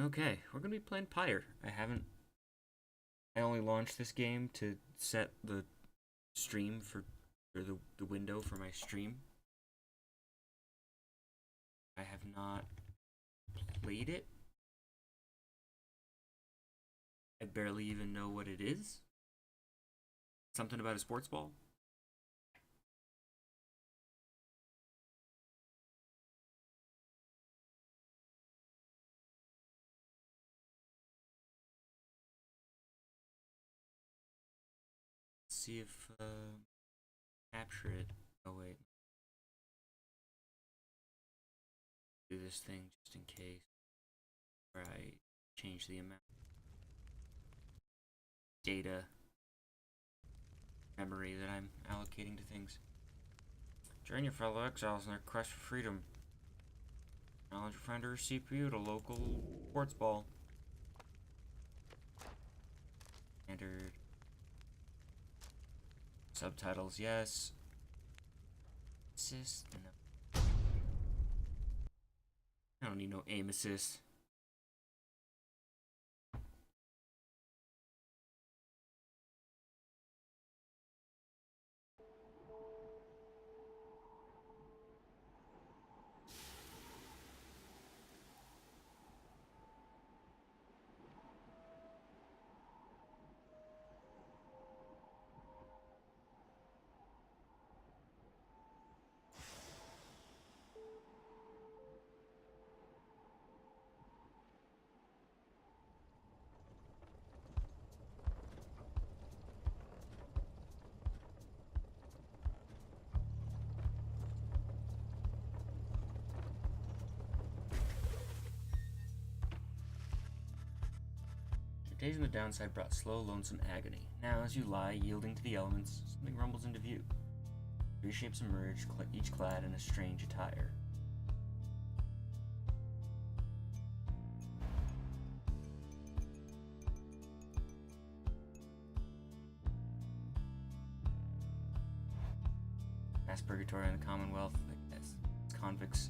Okay, we're gonna be playing Pyre. I only launched this game to set the stream or the window for my stream. I have not played it. I barely even know what it is. Something about a sports ball. Let's see if capture it. Oh wait. Do this thing just in case. Where I change the amount data memory that I'm allocating to things. Join your fellow exiles in their quest for freedom. Challenge your friend or CPU to local sports ball. Standard. Subtitles, yes. Assist, no. I don't need no aim assist. Days on the downside brought slow, lonesome agony. Now, as you lie, yielding to the elements, something rumbles into view. Three shapes emerge, each clad in a strange attire. Mass purgatory in the Commonwealth, I guess. It's convicts.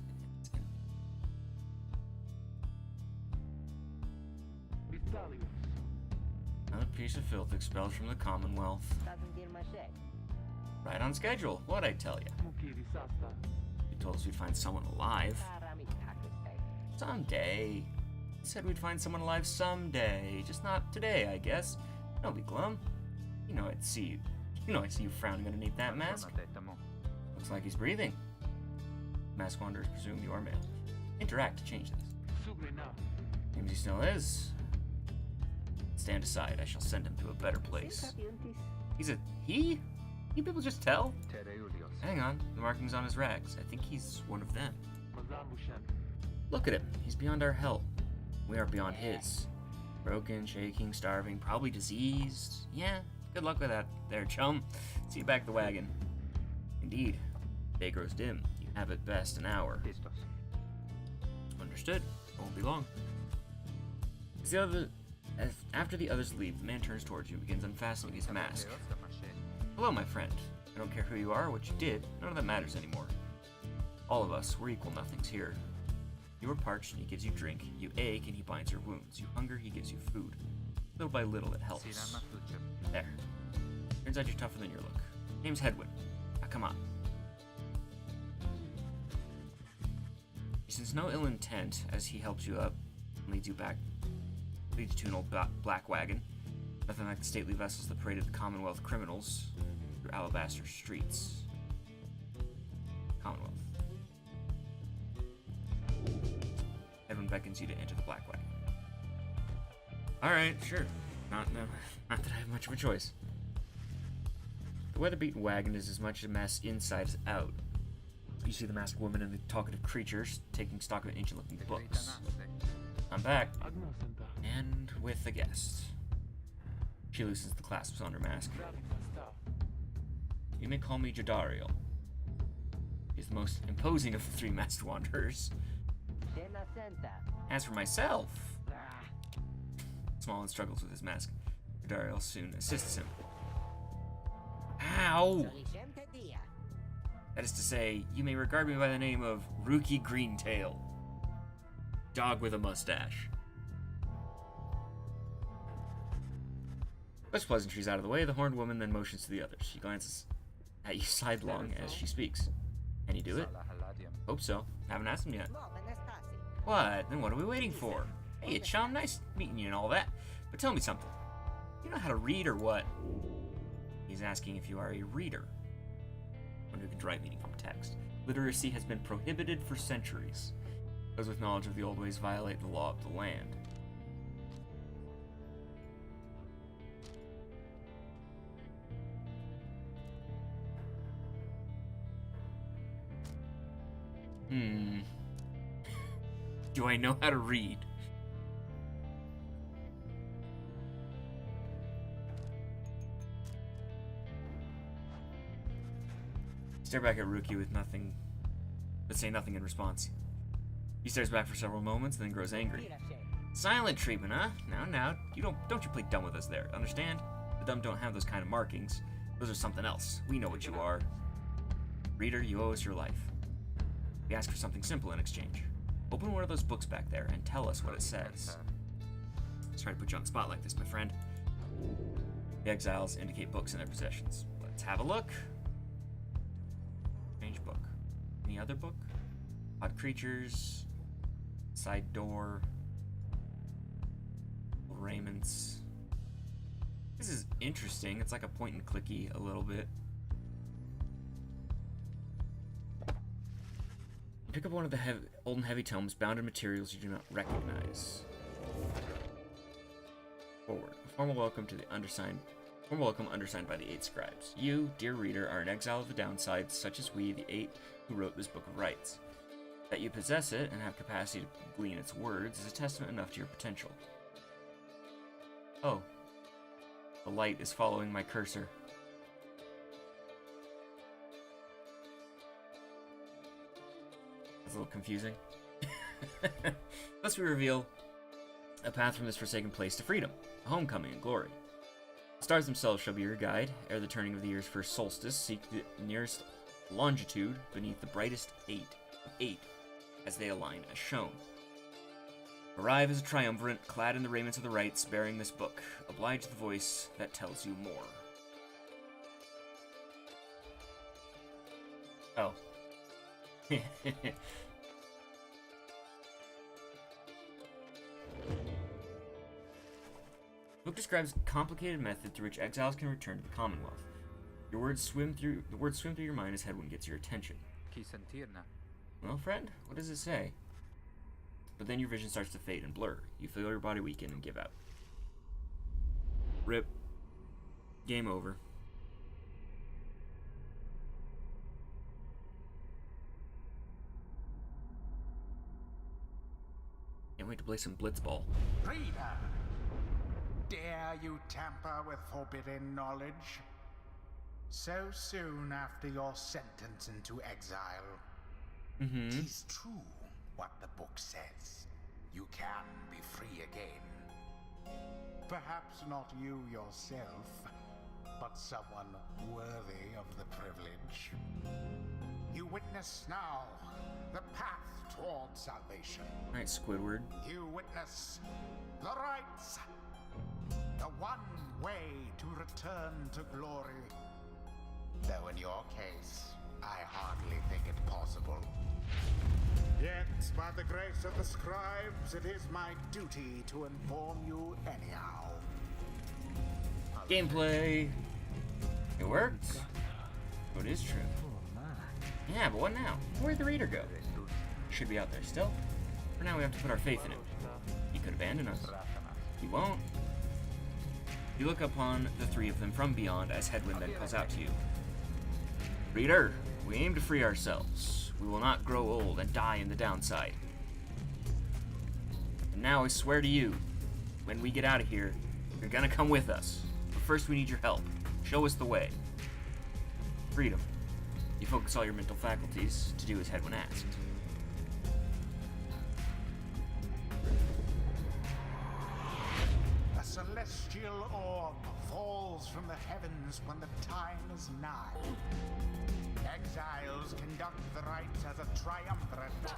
Another piece of filth expelled from the Commonwealth. Right on schedule, what'd I tell you? You told us we'd find someone alive. Someday. You said we'd find someone alive someday. Just not today, I guess. Don't be glum. You know I'd see you. You know I see you frowning underneath that mask. Looks like he's breathing. Mask wanderers presume you are male. Interact to change this. Seems he still is. Stand aside, I shall send him to a better place. He's a he? You people just tell? Hang on, the markings on his rags. I think he's one of them. Look at him, he's beyond our help. We are beyond his. Broken, shaking, starving, probably diseased. Yeah, good luck with that there, chum. See you back the wagon. Indeed, day grows dim. You have at best an hour. Understood. Won't be long. After the others leave, the man turns towards you and begins unfastening his mask. Hello, my friend. I don't care who you are or what you did. None of that matters anymore. All of us, we're equal nothings here. You are parched and he gives you drink. You ache and he binds your wounds. You hunger, he gives you food. Little by little, it helps. There. Turns out you're tougher than your look. Name's Hedwin. Now come on. He sends no ill intent as he helps you up and leads you to an old black wagon. Nothing like the stately vessels that paraded the Commonwealth criminals through alabaster streets. Commonwealth. Everyone beckons you to enter the black wagon. Alright, sure. Not that I have much of a choice. The weather-beaten wagon is as much a mess inside as out. You see the masked woman and the talkative creatures taking stock of ancient-looking books. I'm back. And with a guest. She loosens the clasps on her mask. You may call me Jadariel. He's the most imposing of the three masked wanderers. As for myself, Smallin struggles with his mask. Jadariel soon assists him. Ow! That is to say, you may regard me by the name of Rookie Greentail. Dog with a mustache. Those pleasantries out of the way, the horned woman then motions to the others. She glances at you sidelong as she speaks. Can you do it? Hope so. Haven't asked him yet. What? Then what are we waiting for? Hey, it's Chum. Nice meeting you and all that. But tell me something. You know how to read or what? He's asking if you are a reader. One who can write meaning from text. Literacy has been prohibited for centuries. Those with knowledge of the old ways violate the law of the land. Do I know how to read? Stare back at Ruki with nothing, but say nothing in response. He stares back for several moments, then grows angry. Silent treatment, huh? Now, don't you play dumb with us there, understand? The dumb don't have those kind of markings. Those are something else. We know what you are. Reader, you owe us your life. We ask for something simple in exchange. Open one of those books back there and tell us what it says. Sorry to put you on the spot like this, my friend. The exiles indicate books in their possessions. Let's have a look. Strange book. Any other book? Odd creatures. Side door. Raiments. This is interesting. It's like a point and clicky a little bit. Pick up one of the old and heavy tomes bound in materials you do not recognize. Forward. A formal welcome to the undersigned. Formal welcome undersigned by the 8 scribes. You, dear reader, are an exile of the downsides, such as we, the 8 who wrote this book of rights. That you possess it and have capacity to glean its words is a testament enough to your potential. Oh. The light is following my cursor. That's a little confusing. Thus we reveal a path from this forsaken place to freedom, a homecoming and glory. The stars themselves shall be your guide. Ere the turning of the year's first solstice, seek the nearest longitude beneath the brightest 8 as they align as shown. Arrive as a triumvirate, clad in the raiments of the rites, bearing this book. Oblige the voice that tells you more. Oh. The book describes a complicated method through which exiles can return to the Commonwealth. The words swim through your mind as Hedwyn gets your attention. Well, friend, what does it say? But then your vision starts to fade and blur. You feel your body weaken and give out. Rip. Game over. Can't wait to play some Blitzball. Reader, dare you tamper with forbidden knowledge? So soon after your sentence into exile. Tis true what the book says. You can be free again. Perhaps not you yourself, but someone worthy of the privilege. You witness now the path towards salvation. Alright, Squidward. You witness the rights. The one way to return to glory. Though in your case, I hardly think it possible. Yet, by the grace of the scribes, it is my duty to inform you anyhow. Gameplay. It worked. Oh, it is true. Yeah, but what now? Where'd the reader go? Should be out there still. For now, we have to put our faith in him. He could abandon us. He won't. You look upon the 3 of them from beyond as Hedwyn then calls out to you. Reader, we aim to free ourselves. We will not grow old and die in the downside. And now I swear to you, when we get out of here, you're gonna come with us. But first we need your help. Show us the way. Freedom. You focus all your mental faculties to do as Hedwyn asked. A celestial orb falls from the heavens when the time is nigh. Exiles conduct the rites as a triumvirate,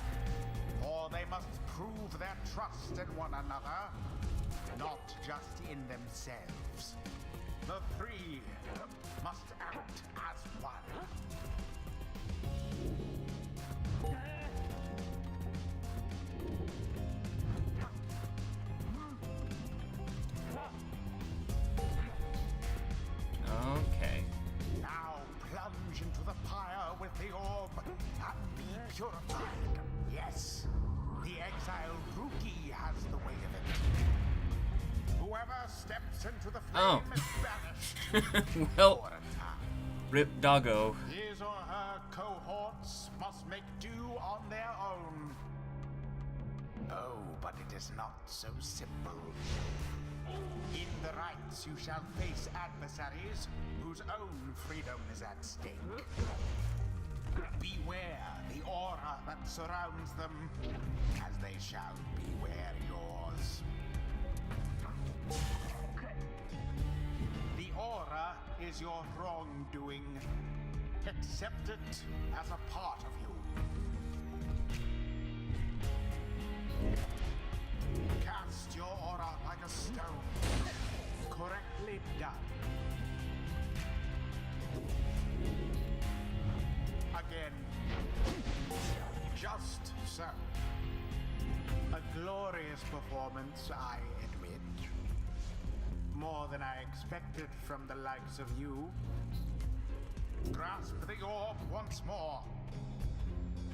for they must prove their trust in one another not just in themselves. The three must act as one. Okay. Now plunge into the pyre with the orb and be purified. Yes, the exiled Rookie has the way of it. Whoever steps into the flame is banished. Well, For a time. rip doggo. His or her cohorts must make do on their own. Oh, but it is not so simple. In the rites, you shall face adversaries whose own freedom is at stake. Beware the aura that surrounds them, as they shall beware yours. The aura is your wrongdoing. Accept it as a part of you. Cast your aura like a stone. Correctly done. Again. Just so. A glorious performance, I admit. More than I expected from the likes of you. Grasp the orb once more.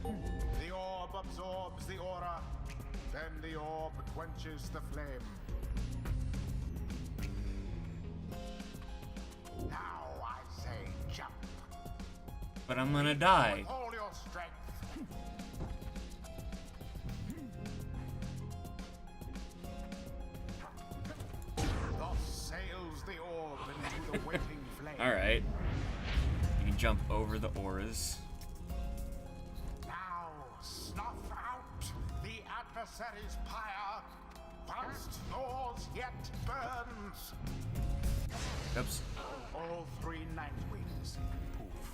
The orb absorbs the aura. Then the orb quenches the flame. Now I say jump. But I'm gonna die. With all your strength. Thus sails the orb into the waiting flame. Alright. You can jump over the auras. Now snuff out the adversary's pyre, whilst yours yet burns. Oops. All three Nightwings poof.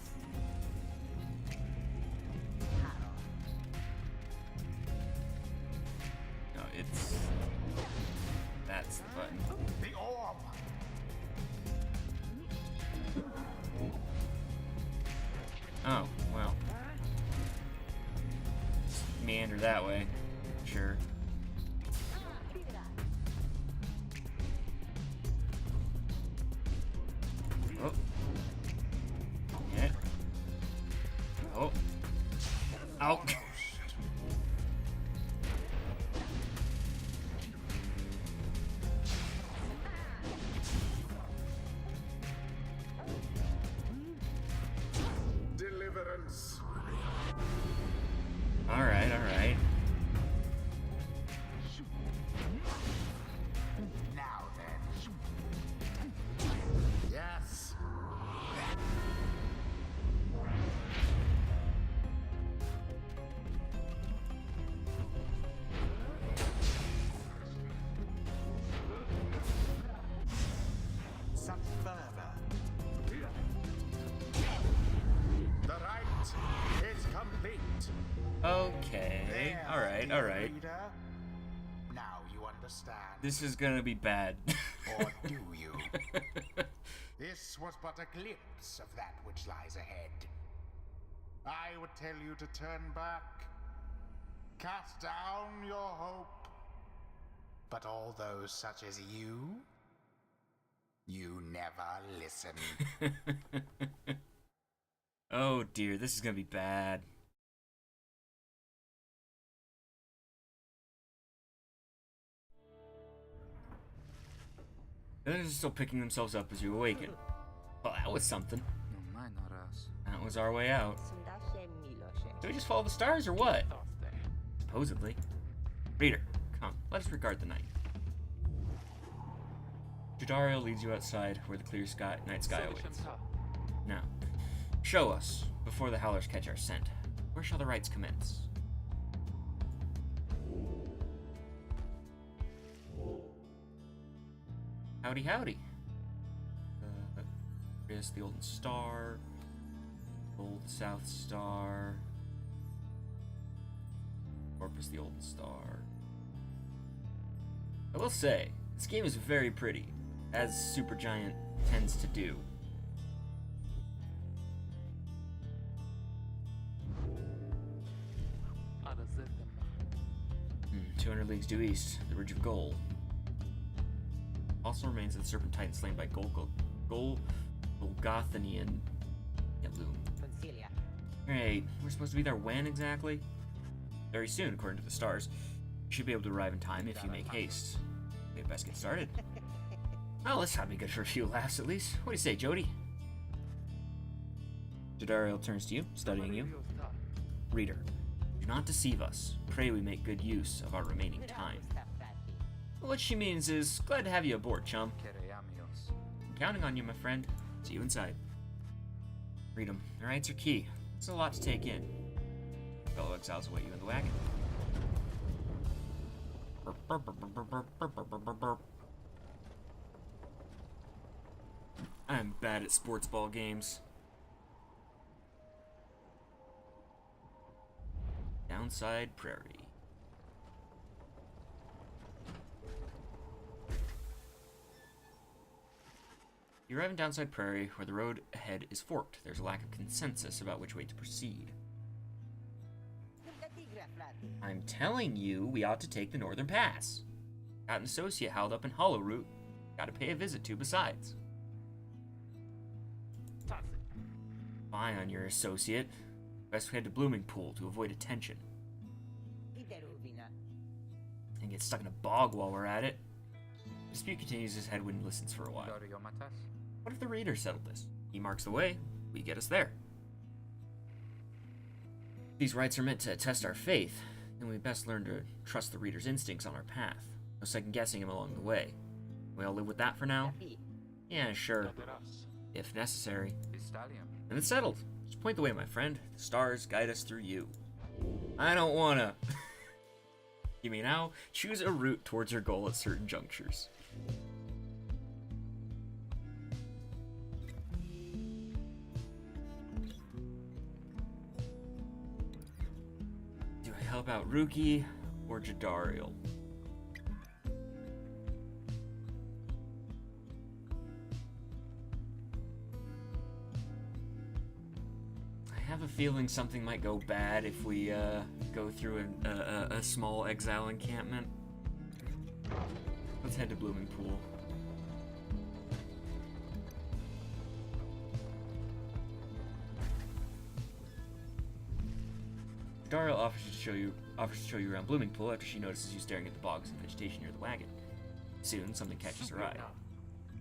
No, it's... That's the button. The orb. Oh, well. Meander that way. Sure. Oh. Yeah. Oh. Ow. Deliverance. Alright, alright. Now then. Yes. Such fervor. The rite is complete. Okay. There, Alright, dear alright. reader. Now you understand. This is gonna be bad. Or do you? This was but a glimpse of that which lies ahead. I would tell you to turn back, cast down your hope. But all those such as you never listen. Oh dear, this is gonna be bad. They're still picking themselves up as you awaken. Well, that was something. That was our way out. Do we just follow the stars or what? Supposedly. Reader, come, let us regard the night. Judario leads you outside where the clear night sky awaits. Now, show us, before the howlers catch our scent, where shall the rites commence? Howdy, howdy. Here's the Olden Star, Old South Star, Corpus the Olden Star. I will say, This game is very pretty, as Supergiant tends to do. 200 leagues due east, the Ridge of Gold. Also remains of the Serpent Titan slain by Golgothanian Yaloom. Alright, we're supposed to be there when exactly? Very soon, according to the stars. You should be able to arrive in time if you make haste. We best get started. Well, this ought to be good for a few laughs at least. What do you say, Jody? Jadariel turns to you, studying you. Reader, do not deceive us. Pray we make good use of our remaining time. What she means is, glad to have you aboard, chum. I'm counting on you, my friend. See you inside. Freedom. The rights are key. It's a lot to take in. Fellow exiles await you in the wagon. I'm bad at sports ball games. Downside Prairie. You arrive in Downside Prairie, where the road ahead is forked. There's a lack of consensus about which way to proceed. I'm telling you, we ought to take the Northern Pass. Got an associate held up in Hollow Root. Gotta pay a visit to besides. Spy on your associate. Best head to Blooming Pool to avoid attention. And get stuck in a bog while we're at it. The dispute continues as Hedwin listens for a while. What if the reader settled this? He marks the way, we get us there. These rites are meant to test our faith, and we best learn to trust the reader's instincts on our path. No second guessing him along the way. We all live with that for now? Yeah, sure. If necessary. And it's settled. Just point the way, my friend. The stars guide us through you. I don't wanna. You may now choose a route towards your goal at certain junctures. Do I help out Ruki or Jadariel? I have a feeling something might go bad if we go through a small exile encampment. Let's head to Blooming Pool. Jadariel offers to show you around Blooming Pool after she notices you staring at the bogs and vegetation near the wagon. Soon, something catches her eye.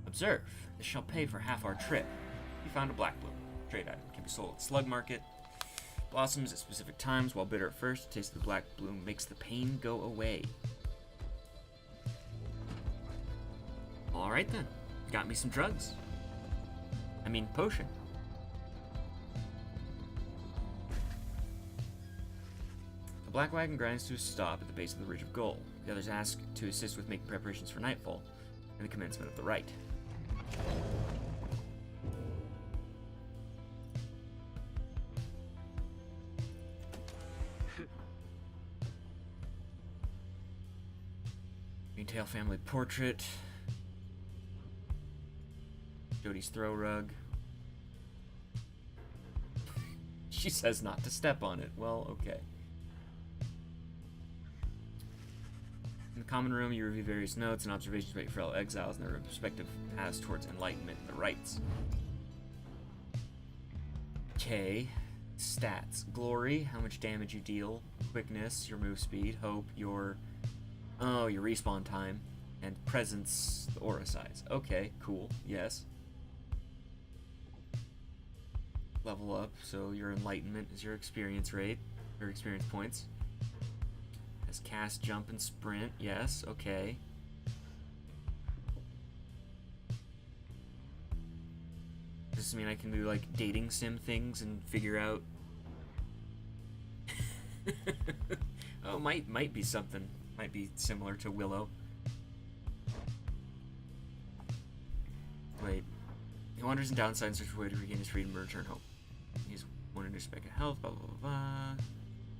Observe. This shall pay for half our trip. You found a black bloom. Trade item can be sold at Slug Market. Blossoms at specific times. While bitter at first, the taste of the black bloom makes the pain go away. Alright then. Got me some drugs. I mean, potion. The black wagon grinds to a stop at the base of the Ridge of Gold. The others ask to assist with making preparations for nightfall and the commencement of the rite. Greentail family portrait. Jody's throw rug. She says not to step on it. Well, okay. In the common room, you review various notes and observations about your fellow exiles and their respective paths towards enlightenment and the rites. Okay. Stats. Glory, how much damage you deal. Quickness, your move speed. Hope, your respawn time. And presence, the aura size. Okay, cool. Yes. Level up, so your enlightenment is your experience rate, your experience points. Has cast, jump, and sprint. Yes, okay. Does this mean I can do like dating sim things and figure out? Oh, might be something. Might be similar to Willow. Wait. He wanders in downside and searches for a way to regain his freedom and return home. He's wanted to spec of health, blah blah blah blah.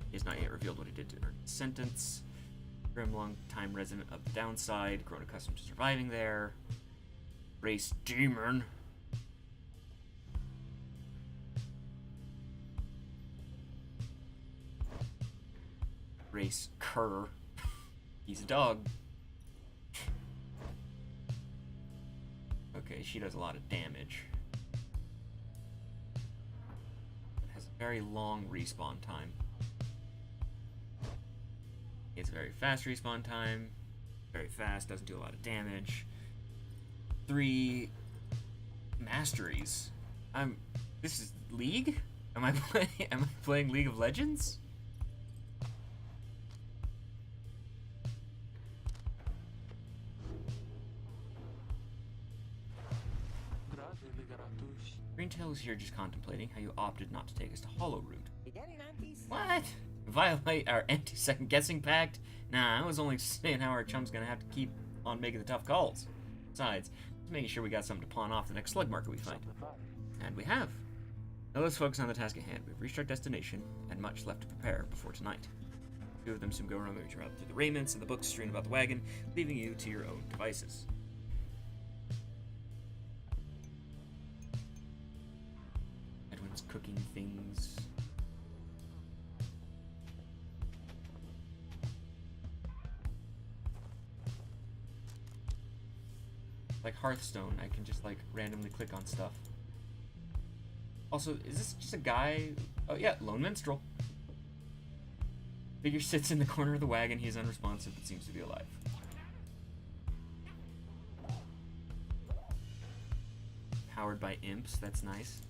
He has not yet revealed what he did to earn his sentence. Grim, long-time resident of the downside, grown accustomed to surviving there. Race demon. Race cur. He's a dog. Okay, she does a lot of damage. It has a very long respawn time. It's a very fast respawn time. Very fast, doesn't do a lot of damage. 3 masteries. This is League? Am I playing League of Legends? Greentail was here just contemplating how you opted not to take us to Hollow Root. What? Violate our anti-second guessing pact? Nah, I was only saying how our chum's gonna have to keep on making the tough calls. Besides, just making sure we got something to pawn off the next slug marker we find. And we have. Now let's focus on the task at hand. We've reached our destination, and much left to prepare before tonight. 2 of them soon go around through the raiments and the books strewn about the wagon, leaving you to your own devices. Edwin's cooking things. Like Hearthstone, I can just like randomly click on stuff. Also, is this just a guy? Oh yeah, lone minstrel. Figure sits in the corner of the wagon. He is unresponsive but seems to be alive. Powered by imps, that's nice.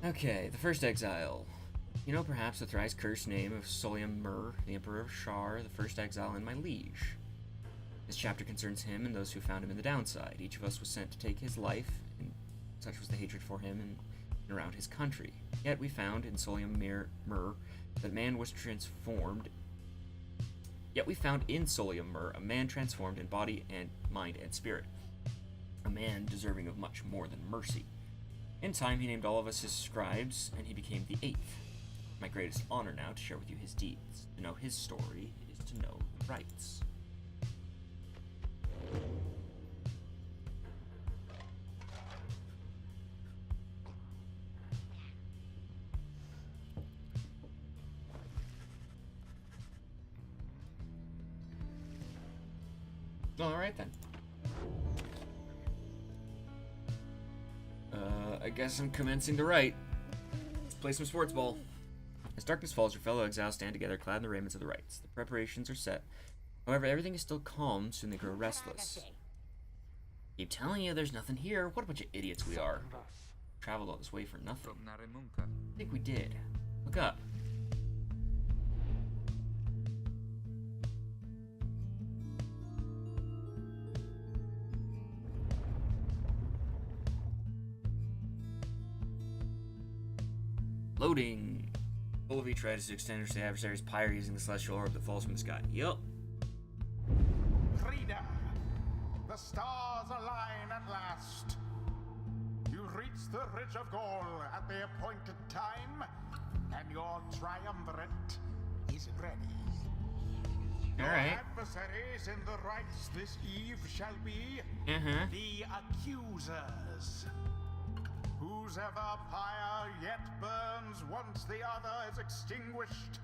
Okay, the first exile. You know perhaps the thrice cursed name of Solium Mur, the Emperor of Shar, the first exile and my liege. This chapter concerns him and those who found him in the downside. Each of us was sent to take his life, and such was the hatred for him and around his country. Yet we found in Solium Mur that man was transformed. Yet we found in Solium Mur a man transformed in body and mind and spirit. A man deserving of much more than mercy. In time, he named all of us his scribes, and he became the 8th. My greatest honor now to share with you his deeds. To know his story is to know the rights. Alright then. I guess I'm commencing to write. Let's play some sports ball. As darkness falls, your fellow exiles stand together, clad in the raiments of the rites. The preparations are set. However, everything is still calm, soon they grow restless. Keep telling you there's nothing here. What a bunch of idiots we are. Traveled all this way for nothing. I think we did. Look up. Loading. Bulvy tries to extinguish the adversary's pyre using the celestial orb that falls from the sky. Yup. Reader, the stars align at last. You reach the Ridge of Gaul at the appointed time, and your triumvirate is ready. Your adversaries in the rites this eve shall be the accusers. Whose ever pyre yet burns once the other is extinguished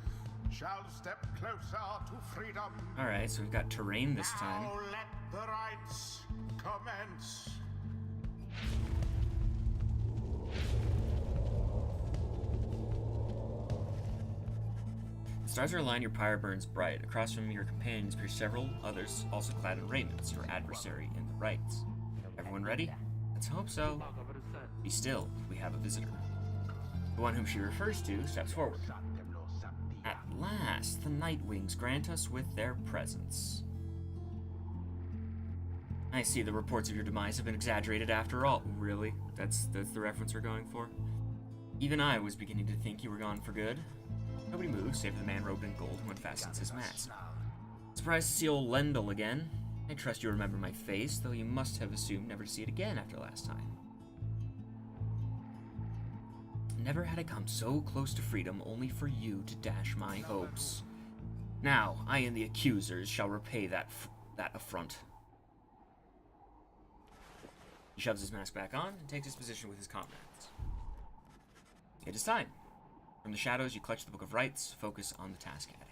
shall step closer to freedom. Alright, so we've got terrain this time. Now let the rites commence. The stars are aligned, your pyre burns bright. Across from your companions appear several others also clad in raiments, your adversary in the rites. Everyone ready? Let's hope so. Be still, we have a visitor. The one whom she refers to steps forward. At last, the Nightwings grant us with their presence. I see the reports of your demise have been exaggerated after all. Really? That's the reference we're going for? Even I was beginning to think you were gone for good. Nobody moves save the man robed in gold who unfastens his mask. Surprised to see old Lendl again. I trust you remember my face, though you must have assumed never to see it again after last time. Never had I come so close to freedom, only for you to dash my hopes. Now, I and the accusers shall repay that affront. He shoves his mask back on and takes his position with his comrades. It is time. From the shadows, you clutch the Book of Rights, focus on the task at hand.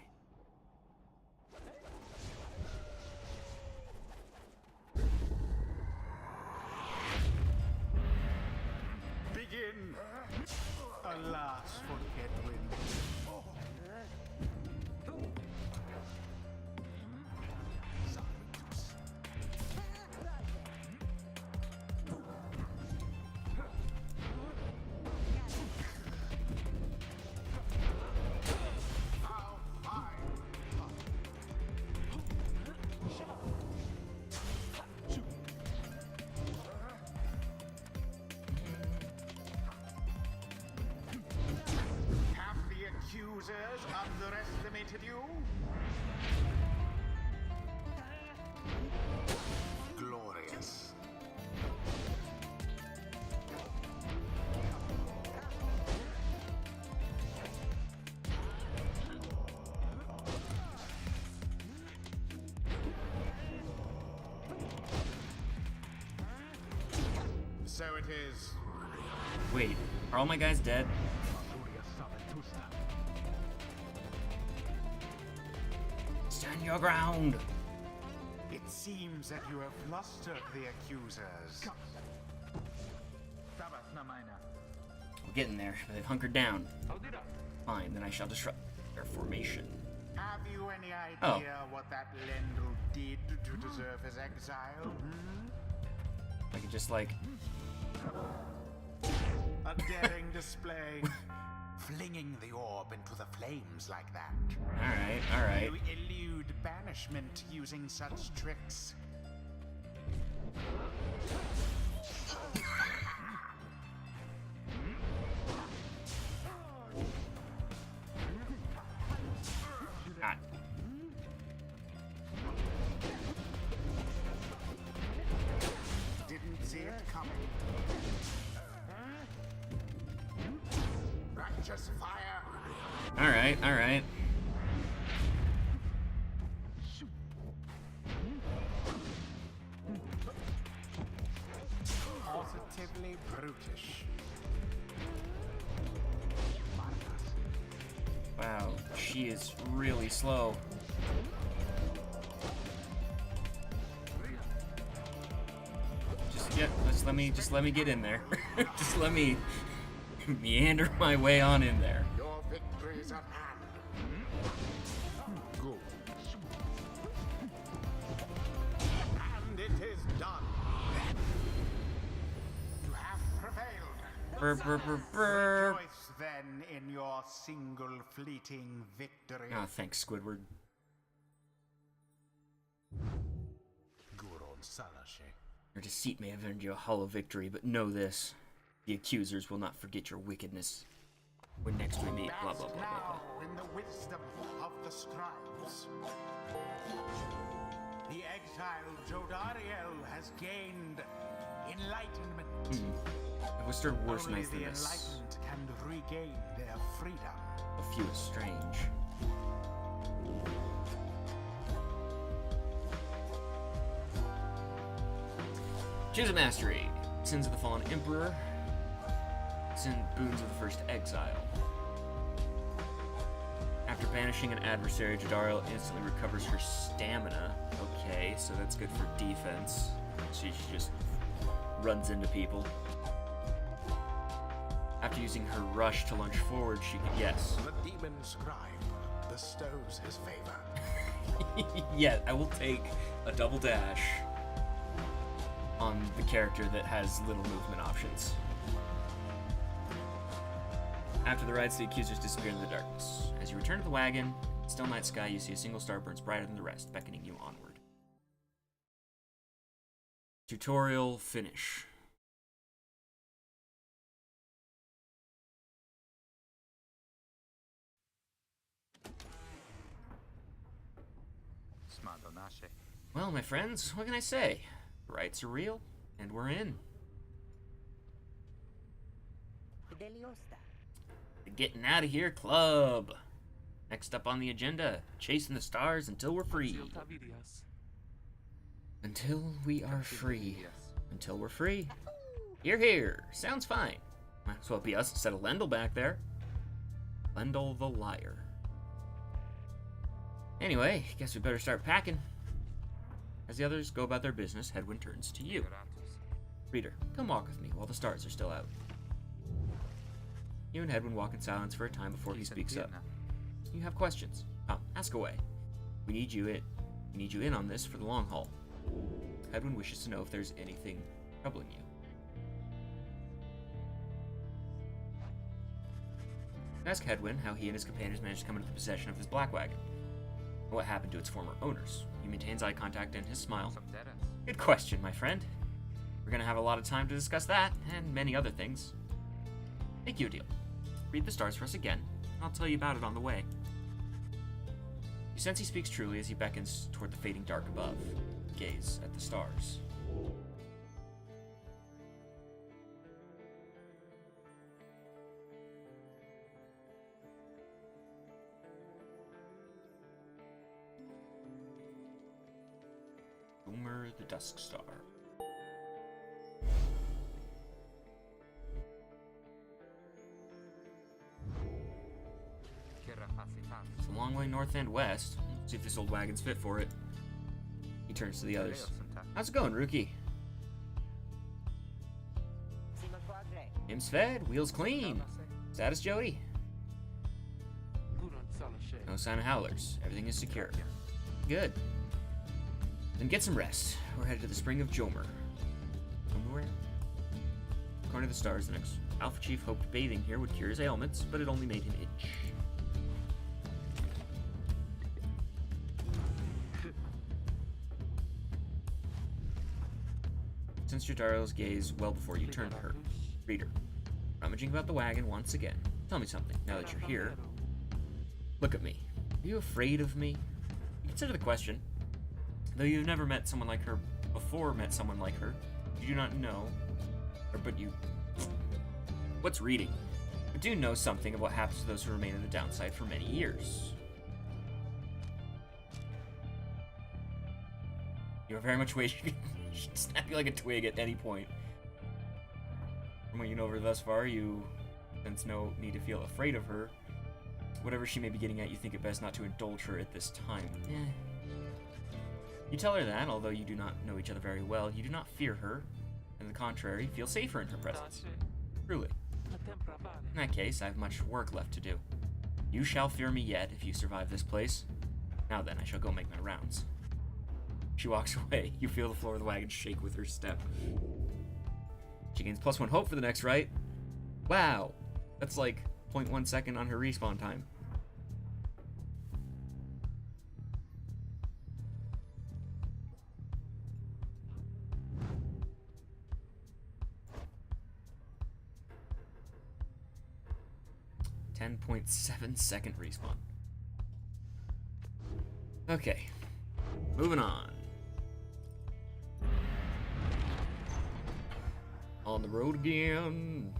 Begin! Alas for Kedwin. Underestimated you? Glorious. So it is. Wait, are all my guys dead? Stand your ground! It seems that you have flustered the accusers. We're getting there, but they've hunkered down. Fine, then I shall disrupt their formation. Have you any idea what that Lendl did to deserve his exile? I could just, like... A daring display. Flinging the orb into the flames like that. Alright, alright. You elude banishment using such tricks. Ah. Didn't see it coming. Righteous fire. Alright, alright. Positively brutish. Wow, she is really slow. Just let me get in there. Just let me meander my way on in there. Your victory is at hand. Good. And it is done. You have prevailed. Brr, brr, brr, brr. Rejoice then in your single fleeting victory. Oh, thanks, Squidward. Your deceit may have earned you a hollow victory, but know this. The accusers will not forget your wickedness. When next we meet, blah, blah, blah, blah, blah. In the wisdom of the scribes, the exiled Jodariel has gained enlightenment. I wish there were worse Only nights than the this. enlightened can regain their freedom. A few is strange. Choose a mastery. Sins of the Fallen Emperor. Boons of the First Exile. After banishing an adversary, Jodariel instantly recovers her stamina. Okay, so that's good for defense. She just runs into people. After using her rush to lunge forward, she can... Yes. The demon scribe bestows his favor. Yeah, I will take a double dash on the character that has little movement options. After the rites, the accusers disappear in the darkness. As you return to the wagon, still night sky, you see a single star burns brighter than the rest, beckoning you onward. Tutorial finish. Well, my friends, what can I say? The rites are real, and we're in. The Getting Out of Here Club. Next up on the agenda, chasing the stars until we're free. Until we are free. Until we're free. Here, here. Sounds fine. Might as well be us instead of Lendl back there. Lendl the liar. Anyway, guess we better start packing. As the others go about their business, Hedwyn turns to you. Reader, come walk with me while the stars are still out. You and Hedwyn walk in silence for a time before he speaks up. You have questions. Come, ask away. We need you in on this for the long haul. Hedwyn wishes to know if there's anything troubling you. Ask Hedwyn how he and his companions managed to come into possession of this black wagon. And what happened to its former owners. He maintains eye contact and his smile. Good question, my friend. We're gonna have a lot of time to discuss that, and many other things. Make you a deal. Read the stars for us again, and I'll tell you about it on the way. You sense he speaks truly as he beckons toward the fading dark above. Gaze at the stars. Boomer the Dusk Star. It's a long way north and west. Let's see if this old wagon's fit for it. He turns to the others. How's it going, rookie? Him's fed, wheels clean. Status Jody? No sign of howlers. Everything is secure. Good. Then get some rest. We're headed to the spring of Jomer. Somewhere? According to the stars, the next Alpha Chief hoped bathing here would cure his ailments, but it only made him itch. Sensed Jadariel's gaze well before you turned to her. Reader, rummaging about the wagon once again. Tell me something, now that you're here. Look at me. Are you afraid of me? You consider the question. Though you've never met someone like her before met someone like her, you do not know, what's reading? But do know something of what happens to those who remain in the downside for many years. You are very much waiting. She can snap you like a twig at any point. From what you know of her thus far, you sense no need to feel afraid of her. Whatever she may be getting at, you think it best not to indulge her at this time. You tell her that, although you do not know each other very well, you do not fear her. On the contrary, feel safer in her presence. Truly. In that case, I have much work left to do. You shall fear me yet if you survive this place. Now then, I shall go make my rounds. She walks away. You feel the floor of the wagon shake with her step. She gains +1 hope for the next right. Wow. That's like 0.1 second on her respawn time. .7 respawn. Okay. Moving on. On the road again.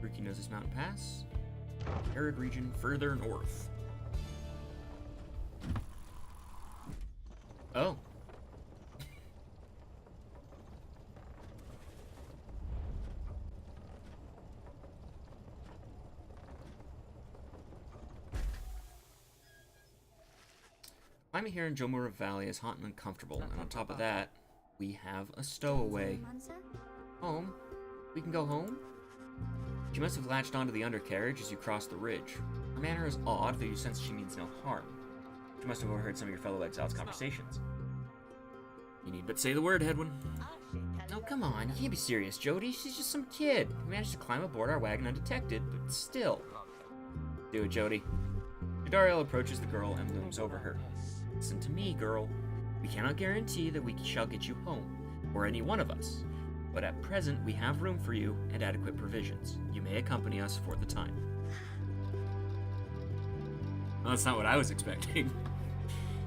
Rookie knows this mountain pass. Arid region further north. Oh. Climbing here in Jomura Valley is hot and uncomfortable, and on top of that, we have a stowaway. Home? We can go home? She must have latched onto the undercarriage as you cross the ridge. Her manner is odd, though you sense she means no harm. She must have overheard some of your fellow exiles' conversations. You need but say the word, Hedwyn. Oh, come on, you can't be serious, Jody. She's just some kid who managed to climb aboard our wagon undetected, but still. Do it, Jody. Jadariel approaches the girl and looms over her. Listen to me, girl. We cannot guarantee that we shall get you home, or any one of us. But at present, we have room for you and adequate provisions. You may accompany us for the time. Well, that's not what I was expecting.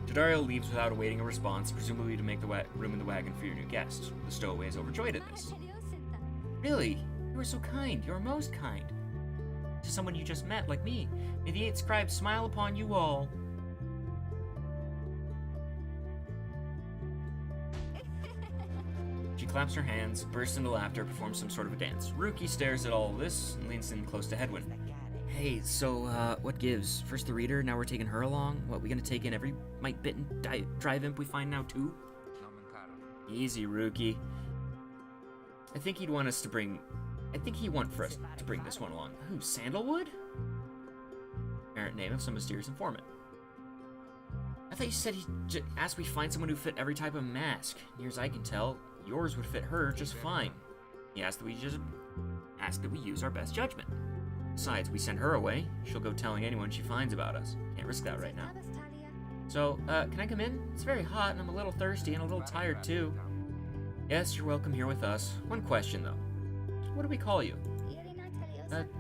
Jadariel leaves without awaiting a response, presumably to make the room in the wagon for your new guest. The stowaway is overjoyed at this. Really? You You are so kind. You are most kind. To someone you just met, like me. May the 8 scribes smile upon you all. She claps her hands, bursts into laughter, performs some sort of a dance. Ruki stares at all of this and leans in close to Hedwyn. Hey, so, what gives? First the reader, now we're taking her along? What, we gonna take in every mite bitten drive imp we find now, too? Easy, Ruki. I think he want for us to bring this one along. Who, Sandalwood? Apparent name of some mysterious informant. I thought you said he asked we find someone who fit every type of mask. Near as I can tell, yours would fit her just fine. He asked that we use our best judgment. Besides, we send her away. She'll go telling anyone she finds about us. Can't risk that right now. So, can I come in? It's very hot and I'm a little thirsty and a little tired too. Yes, you're welcome here with us. One question though. What do we call you?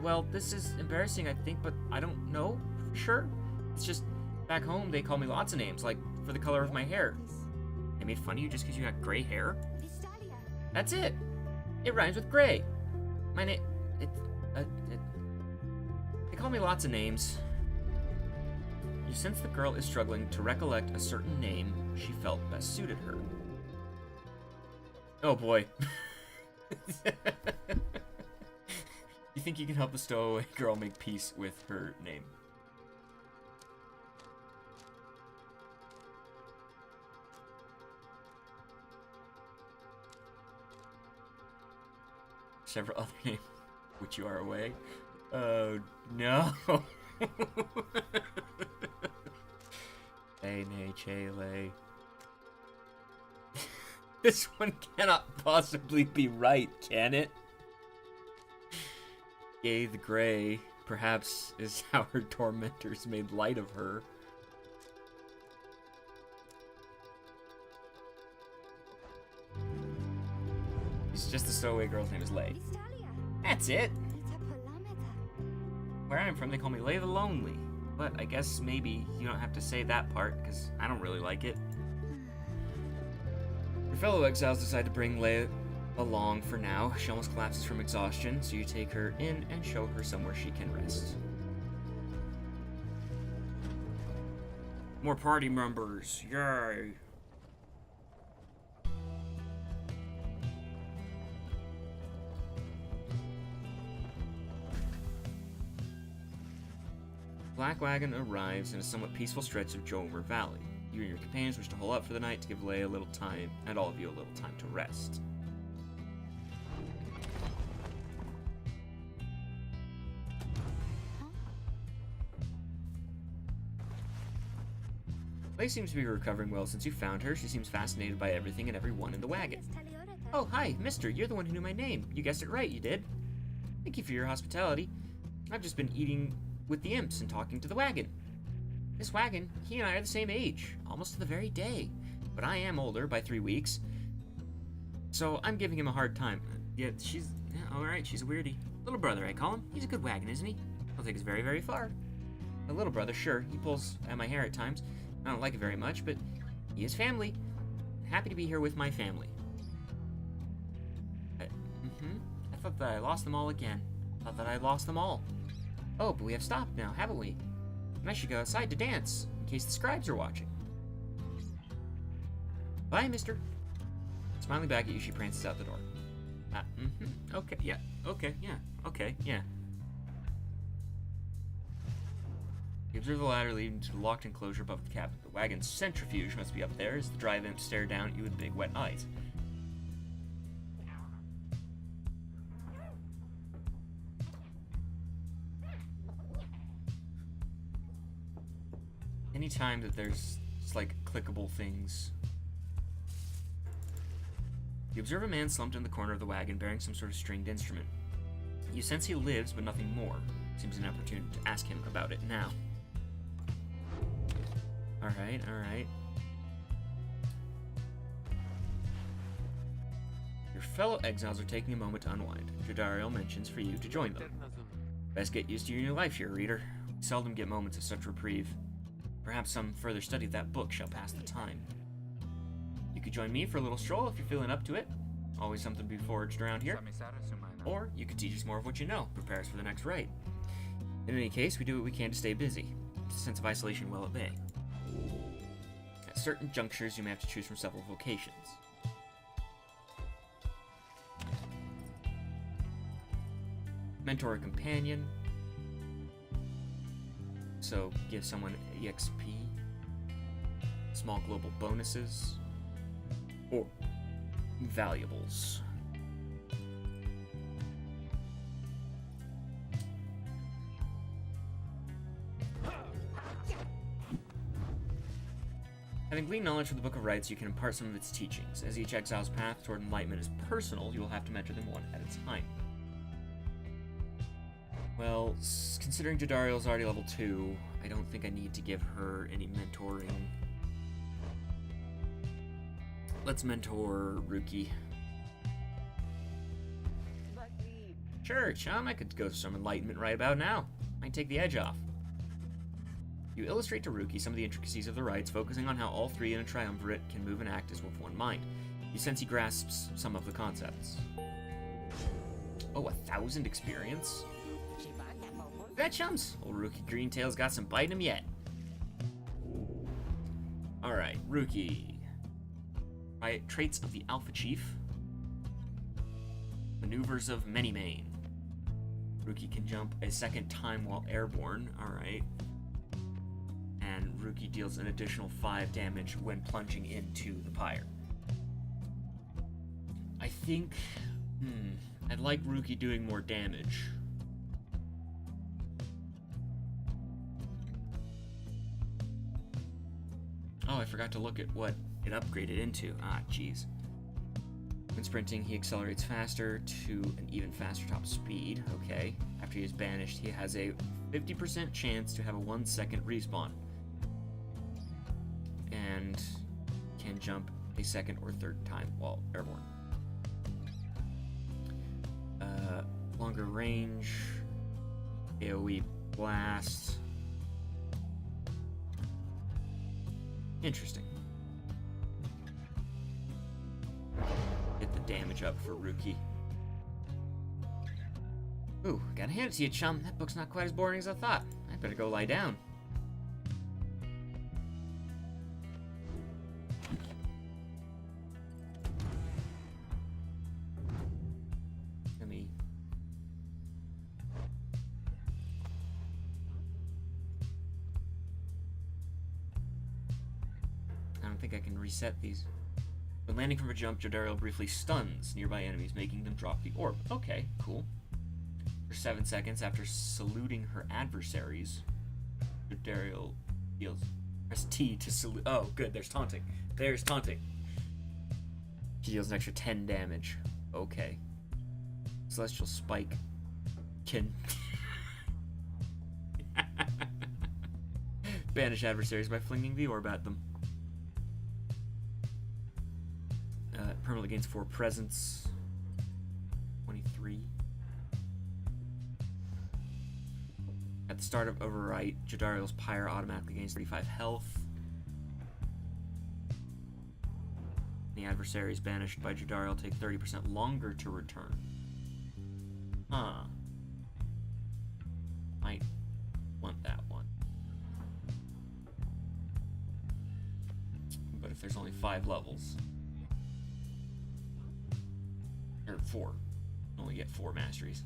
Well, this is embarrassing, I think, but I don't know for sure. It's just, back home they call me lots of names, like for the color of my hair. They made fun of you just because you got gray hair? That's it. It rhymes with gray. My name, they call me lots of names. You sense the girl is struggling to recollect a certain name she felt best suited her. Oh boy. You think you can help the stowaway girl make peace with her name? Several other names which you are away. Oh no. Hey, nay, Chele. This one cannot possibly be right, can it? Yea, the Grey, perhaps, is how her tormentors made light of her. It's just the stowaway girl's name is Lay. That's it! Where I'm from, they call me Lay the Lonely. But I guess maybe you don't have to say that part, because I don't really like it. Your fellow exiles decide to bring Lay along for now. She almost collapses from exhaustion, so you take her in and show her somewhere she can rest. More party members, yay! Black Wagon arrives in a somewhat peaceful stretch of Jomer Valley. You and your companions wish to hole up for the night to give Leia a little time, and all of you a little time to rest. Leia seems to be recovering well since you found her. She seems fascinated by everything and everyone in the wagon. Oh, hi, mister, you're the one who knew my name. You guessed it right, you did. Thank you for your hospitality. I've just been eating with the imps and talking to the wagon. This wagon, he and I are the same age, almost to the very day. But I am older by 3 weeks. So I'm giving him a hard time. Yeah, alright, she's a weirdie. Little brother, I call him. He's a good wagon, isn't he? He'll take us very, very far. A little brother, sure, he pulls at my hair at times. I don't like it very much, but he is family. Happy to be here with my family. I thought that I lost them all again. Thought that I lost them all. Oh, but we have stopped now, haven't we? And I should go outside to dance, in case the scribes are watching. Bye, mister. Smiling back at you, she prances out the door. Okay, yeah, okay, yeah, okay, yeah. You observe the ladder leading to the locked enclosure above the cabin. The wagon's centrifuge must be up there as the drive imps stare down at you with big wet eyes. Anytime that there's just like clickable things. You observe a man slumped in the corner of the wagon bearing some sort of stringed instrument. You sense he lives, but nothing more. Seems an opportunity to ask him about it now. Alright, alright. Your fellow exiles are taking a moment to unwind. Jodariel mentions for you to join them. Best get used to your new life here, reader. We seldom get moments of such reprieve. Perhaps some further study of that book shall pass the time. You could join me for a little stroll if you're feeling up to it. Always something to be foraged around here. Or you could teach us more of what you know, prepare us for the next rite. In any case, we do what we can to stay busy. It's a sense of isolation well at bay. At certain junctures, you may have to choose from several vocations. Mentor a companion. So, give someone EXP. Small global bonuses. Or valuables. Having gleaned knowledge from the Book of Rites, you can impart some of its teachings. As each exile's path toward enlightenment is personal, you will have to mentor them one at a time. Well, considering Jadariel's already level 2, I don't think I need to give her any mentoring. Let's mentor Ruki. Sure, chum, I could go through some enlightenment right about now. Might take the edge off. You illustrate to Ruki some of the intricacies of the rites, focusing on how all three in a triumvirate can move and act as with one mind. You sense he grasps some of the concepts. Oh, 1,000 experience? That chums! Old Ruki Greentail's got some bite in him yet. Alright, Ruki. Right, traits of the Alpha Chief. Maneuvers of Many Mane. Ruki can jump a second time while airborne. Alright. And Ruki deals an additional 5 damage when plunging into the pyre. I think... I'd like Ruki doing more damage. Oh, I forgot to look at what it upgraded into. Ah, jeez. When sprinting, he accelerates faster to an even faster top speed. Okay. After he is banished, he has a 50% chance to have a 1-second respawn. And can jump a second or third time while airborne. Longer range. AoE blast. Interesting. Get the damage up for Ruki. Ooh, gotta hand it to you, chum. That book's not quite as boring as I thought. I better go lie down. I can reset these. When landing from a jump, Jadariel briefly stuns nearby enemies, making them drop the orb. Okay, cool. For 7 seconds after saluting her adversaries, Jadariel deals. Press T to salute. Oh, good. There's taunting. There's taunting. She deals an extra 10 damage. Okay. Celestial Spike can banish adversaries by flinging the orb at them. Permanently gains 4 presence. 23. At the start of Overwrite, Jadariel's Pyre automatically gains 35 health. The adversaries banished by Jadariel take 30% longer to return. Huh. Might want that one. But if there's only 5 levels... Or 4. Only get 4 masteries.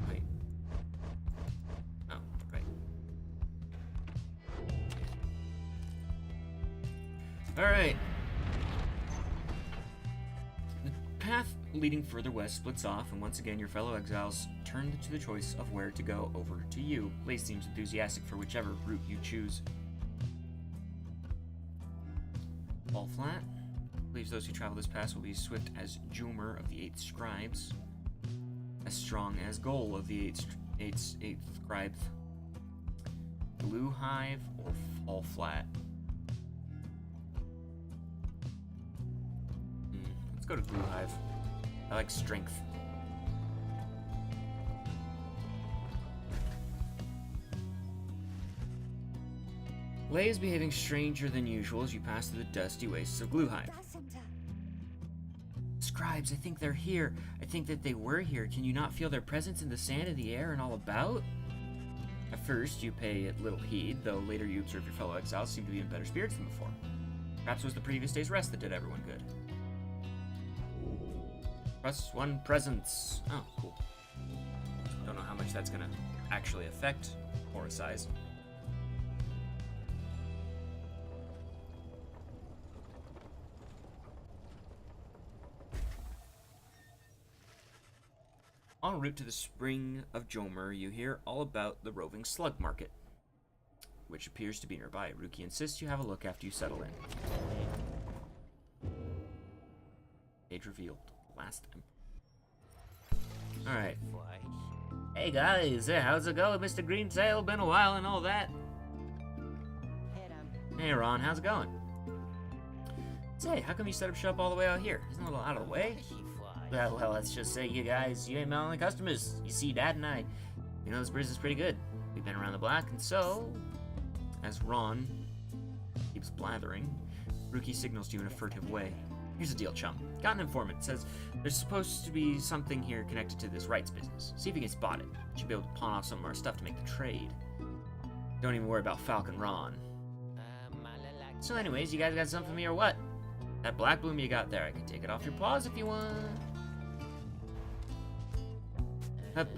Wait. Oh, right. Alright. The path leading further west splits off, and once again your fellow exiles turn to the choice of where to go over to you. Blaze seems enthusiastic for whichever route you choose. Fall flat. Believes those who travel this pass will be swift as Jumer of the 8 Scribes, as strong as Goal of the 8th Scribes. Blue Hive or Fall flat? Let's go to Blue Hive. I like strength. Lei is behaving stranger than usual as you pass through the dusty wastes of Gluheim. Scribes, I think they're here. I think that they were here. Can you not feel their presence in the sand and the air and all about? At first, you pay it little heed, though later you observe your fellow exiles seem to be in better spirits than before. Perhaps it was the previous day's rest that did everyone good. +1 presence. Oh, cool. Don't know how much that's gonna actually affect aura size. En route to the spring of Jomer, you hear all about the roving slug market, which appears to be nearby. Ruki insists you have a look after you settle in. Page revealed. Last time. Alright. Hey guys, how's it going, Mr. Greentail? Been a while and all that. Hey Ron, how's it going? Say, how come you set up shop all the way out here? Isn't it a little out of the way? Well, let's just say you guys, you ain't my only customers. You see, Dad and I, this business is pretty good. We've been around the block, and so, as Ron keeps blathering, Ruki signals to you in a furtive way. Here's the deal, chum. Got an informant. Says there's supposed to be something here connected to this rights business. See if you can spot it. Should be able to pawn off some of our stuff to make the trade. Don't even worry about Falcon Ron. So anyways, you guys got something for me or what? That black bloom you got there, I can take it off your paws if you want. I've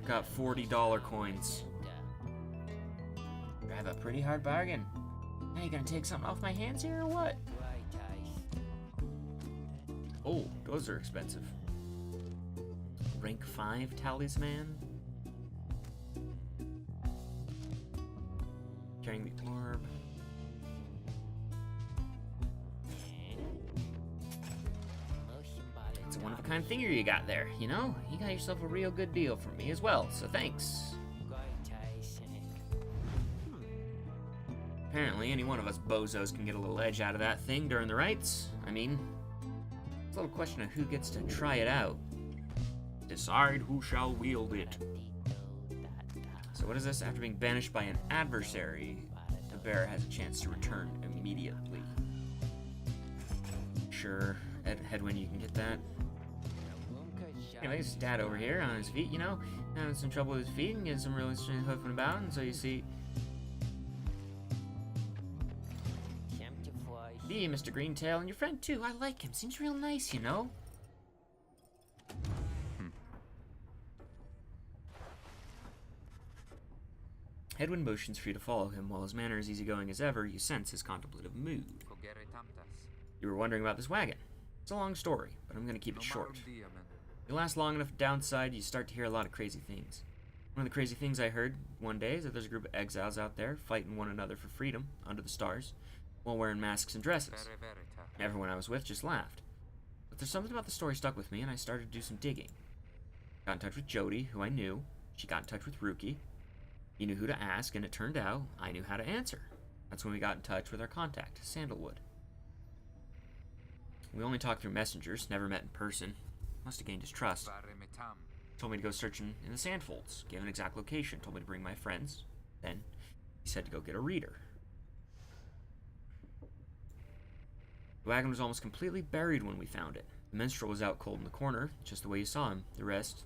got $40 coins. I have a pretty hard bargain. Now you gonna take something off my hands here or what? Oh, those are expensive. Rank 5 talisman. Carrying the orb. It's a one-of-a-kind finger you got there, You got yourself a real good deal from me as well, so thanks. Apparently, any one of us bozos can get a little edge out of that thing during the rites. I mean, it's a little question of who gets to try it out. Decide who shall wield it. So what is this? After being banished by an adversary, the bearer has a chance to return immediately. Sure, Headwind, you can get that. Anyways, Dad over here on his feet, having some trouble with his feet and getting some really strange hoofing about, and so you see... Hey, Mr. Greentail, and your friend too. I like him. Seems real nice, Headwind motions for you to follow him. While his manner is easygoing as ever, you sense his contemplative mood. You were wondering about this wagon. It's a long story, but I'm going to keep it short. You last long enough downside, you start to hear a lot of crazy things. One of the crazy things I heard one day is that there's a group of exiles out there fighting one another for freedom under the stars, while wearing masks and dresses. Everyone I was with just laughed. But there's something about the story stuck with me, and I started to do some digging. Got in touch with Jody, who I knew. She got in touch with Ruki. He knew who to ask, and it turned out I knew how to answer. That's when we got in touch with our contact, Sandalwood. We only talked through messengers, never met in person. Must have gained his trust. Told me to go searching in the sandfolds, gave an exact location, told me to bring my friends. Then he said to go get a reader. The wagon was almost completely buried when we found it. The minstrel was out cold in the corner, just the way you saw him. The rest,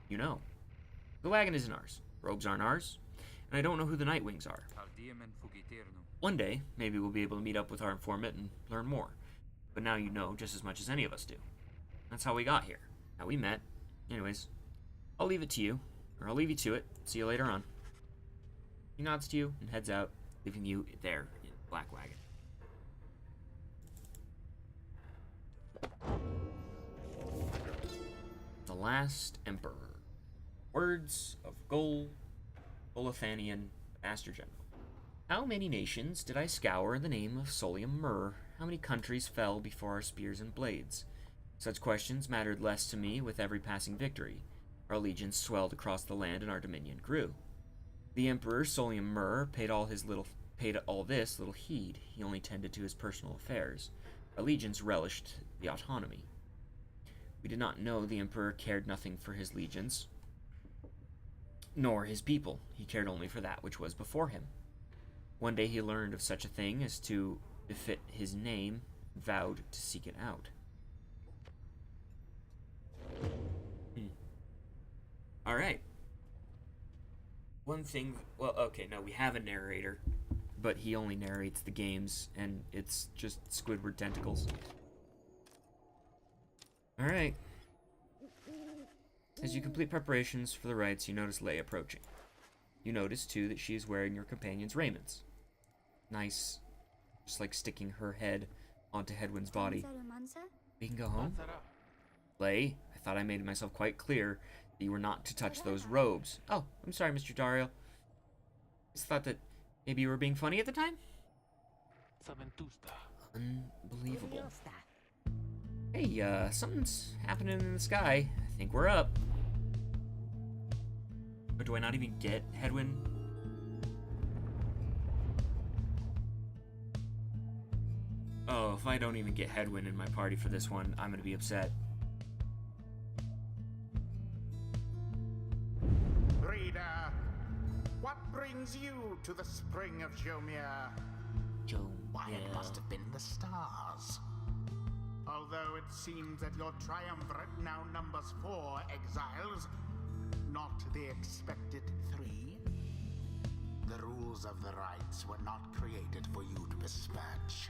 The wagon isn't ours. Robes aren't ours. And I don't know who the Nightwings are. One day, maybe we'll be able to meet up with our informant and learn more. But now you know just as much as any of us do. That's how we got here. How we met. Anyways, I'll leave it to you. Or I'll leave you to it. See you later on. He nods to you and heads out, leaving you there in the black wagon. The Last Emperor. Words of Golothanian Master General. How many nations did I scour in the name of Solium Mur? How many countries fell before our spears and blades? Such questions mattered less to me with every passing victory. Our legions swelled across the land and our dominion grew. The Emperor Solium Mur paid all this little heed. He only tended to his personal affairs. Our legions relished the autonomy. We did not know the Emperor cared nothing for his legions. nor his people. He cared only for that which was before him. One day he learned of such a thing as to befit his name, vowed to seek it out. Alright. One thing... Well, okay, no, we have a narrator, but he only narrates the games, and it's just Squidward tentacles. Alright. As you complete preparations for the rites, you notice Lei approaching. You notice, too, that she is wearing your companion's raiments. Nice. Just like sticking her head onto Hedwyn's body. We can go home? Lei, I thought I made myself quite clear that you were not to touch those robes. Oh, I'm sorry, Mr. Dario. I just thought that maybe you were being funny at the time? Unbelievable. Hey, something's happening in the sky. I think we're up. Or do I not even get Hedwyn? Oh, if I don't even get Hedwyn in my party for this one, I'm gonna be upset. Reader, what brings you to the spring of Jomir? Why, it must have been the stars. Although it seems that your triumvirate now numbers 4 exiles, not the expected 3. The rules of the rites were not created for you to dispatch.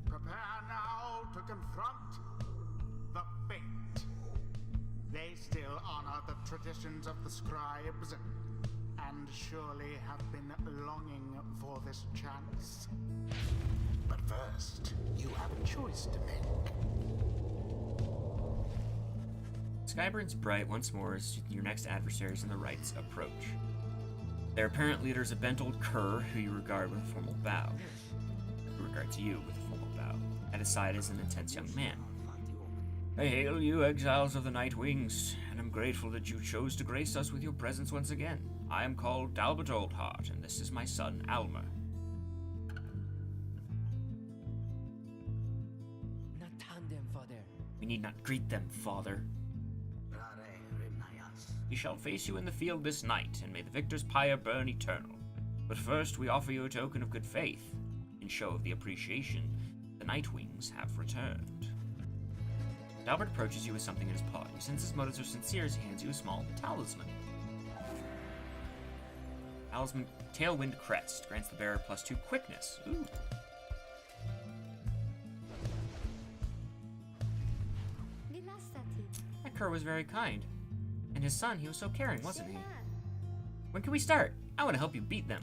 Prepare now to confront the fate. They still honor the traditions of the scribes, and surely have been longing for this chance. But first, you have a choice to make. Sky burns bright once more as your next adversaries in the rites approach. Their apparent leader is a bent old cur who you regard with a formal bow. Who regards you with a formal bow. At his side is an intense young man. I hail you, exiles of the Night Wings, and am grateful that you chose to grace us with your presence once again. I am called Dalbert Oldheart, and this is my son, Almer. We need not greet them, father. We shall face you in the field this night, and may the victor's pyre burn eternal. But first, we offer you a token of good faith, in show of the appreciation the Night Wings have returned. Dalbert approaches you with something in his paw. You sense his motives are sincere as he hands you a small talisman. Talisman Tailwind Crest grants the bearer +2 quickness. Ooh. That cur was very kind. And his son, he was so caring, wasn't he? When can we start? I want to help you beat them.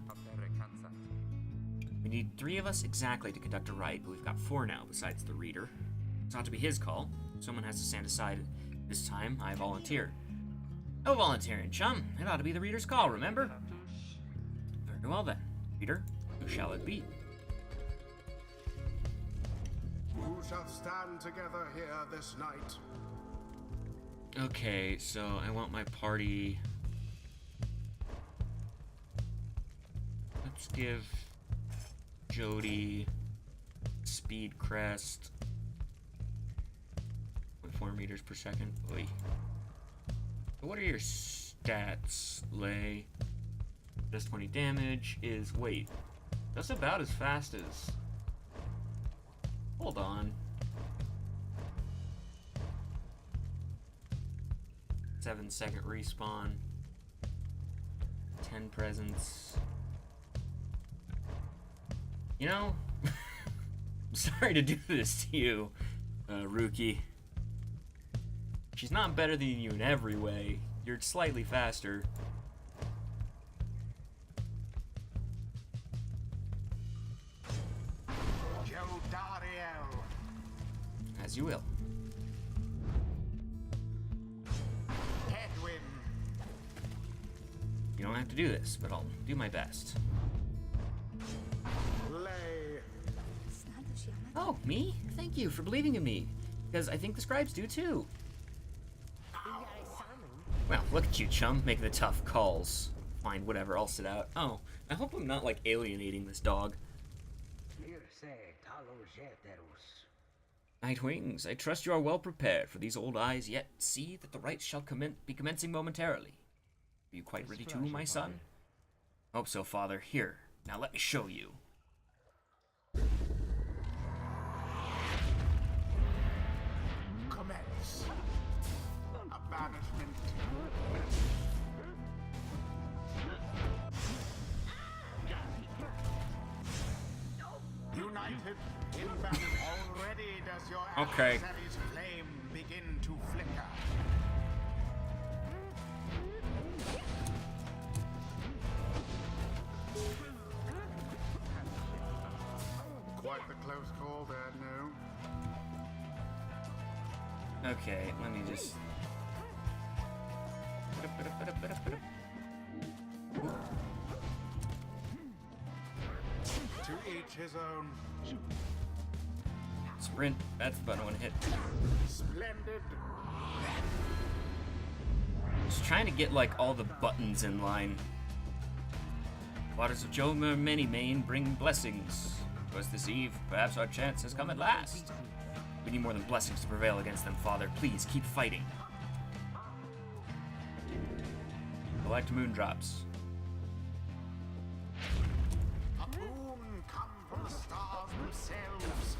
We need 3 of us exactly to conduct a rite, but we've got 4 now besides the reader. It's ought to be his call. Someone has to stand aside. This time, I volunteer. No volunteering, chum. It ought to be the reader's call, remember? Very well then. Reader, who shall it be? Who shall stand together here this night? Okay, so I want my party... Let's give Jody Speed Crest 0.4 meters per second. Oy. What are your stats, Lei? Does 20 damage, is... Wait. That's about as fast as... Hold on. 7-second respawn. 10 presence. You know, I'm sorry to do this to you, Rookie. She's not better than you in every way. You're slightly faster. As you will. Hedwyn. You don't have to do this, but I'll do my best. Lei. Oh, me? Thank you for believing in me. Because I think the scribes do too. Well, look at you, chum, making the tough calls. Fine, whatever, I'll sit out. Oh, I hope I'm not, like, alienating this dog. Night Wings, I trust you are well prepared for these old eyes, yet see that the rites shall be commencing momentarily. Are you quite ready too, my son? Hope so, father. Here, now let me show you. Commence. A banishment. United in battle. Already does your adversary's flame begin to flicker. Quite the close call there, no? Okay, let me just... To each his own. Sprint, that's the button I want to hit. Splendid. Just trying to get, like, all the buttons in line. Waters of Jomer, many main, bring blessings. To us this eve, perhaps our chance has come at last. We need more than blessings to prevail against them, Father. Please, keep fighting. Collect moondrops. A boon come from the stars themselves.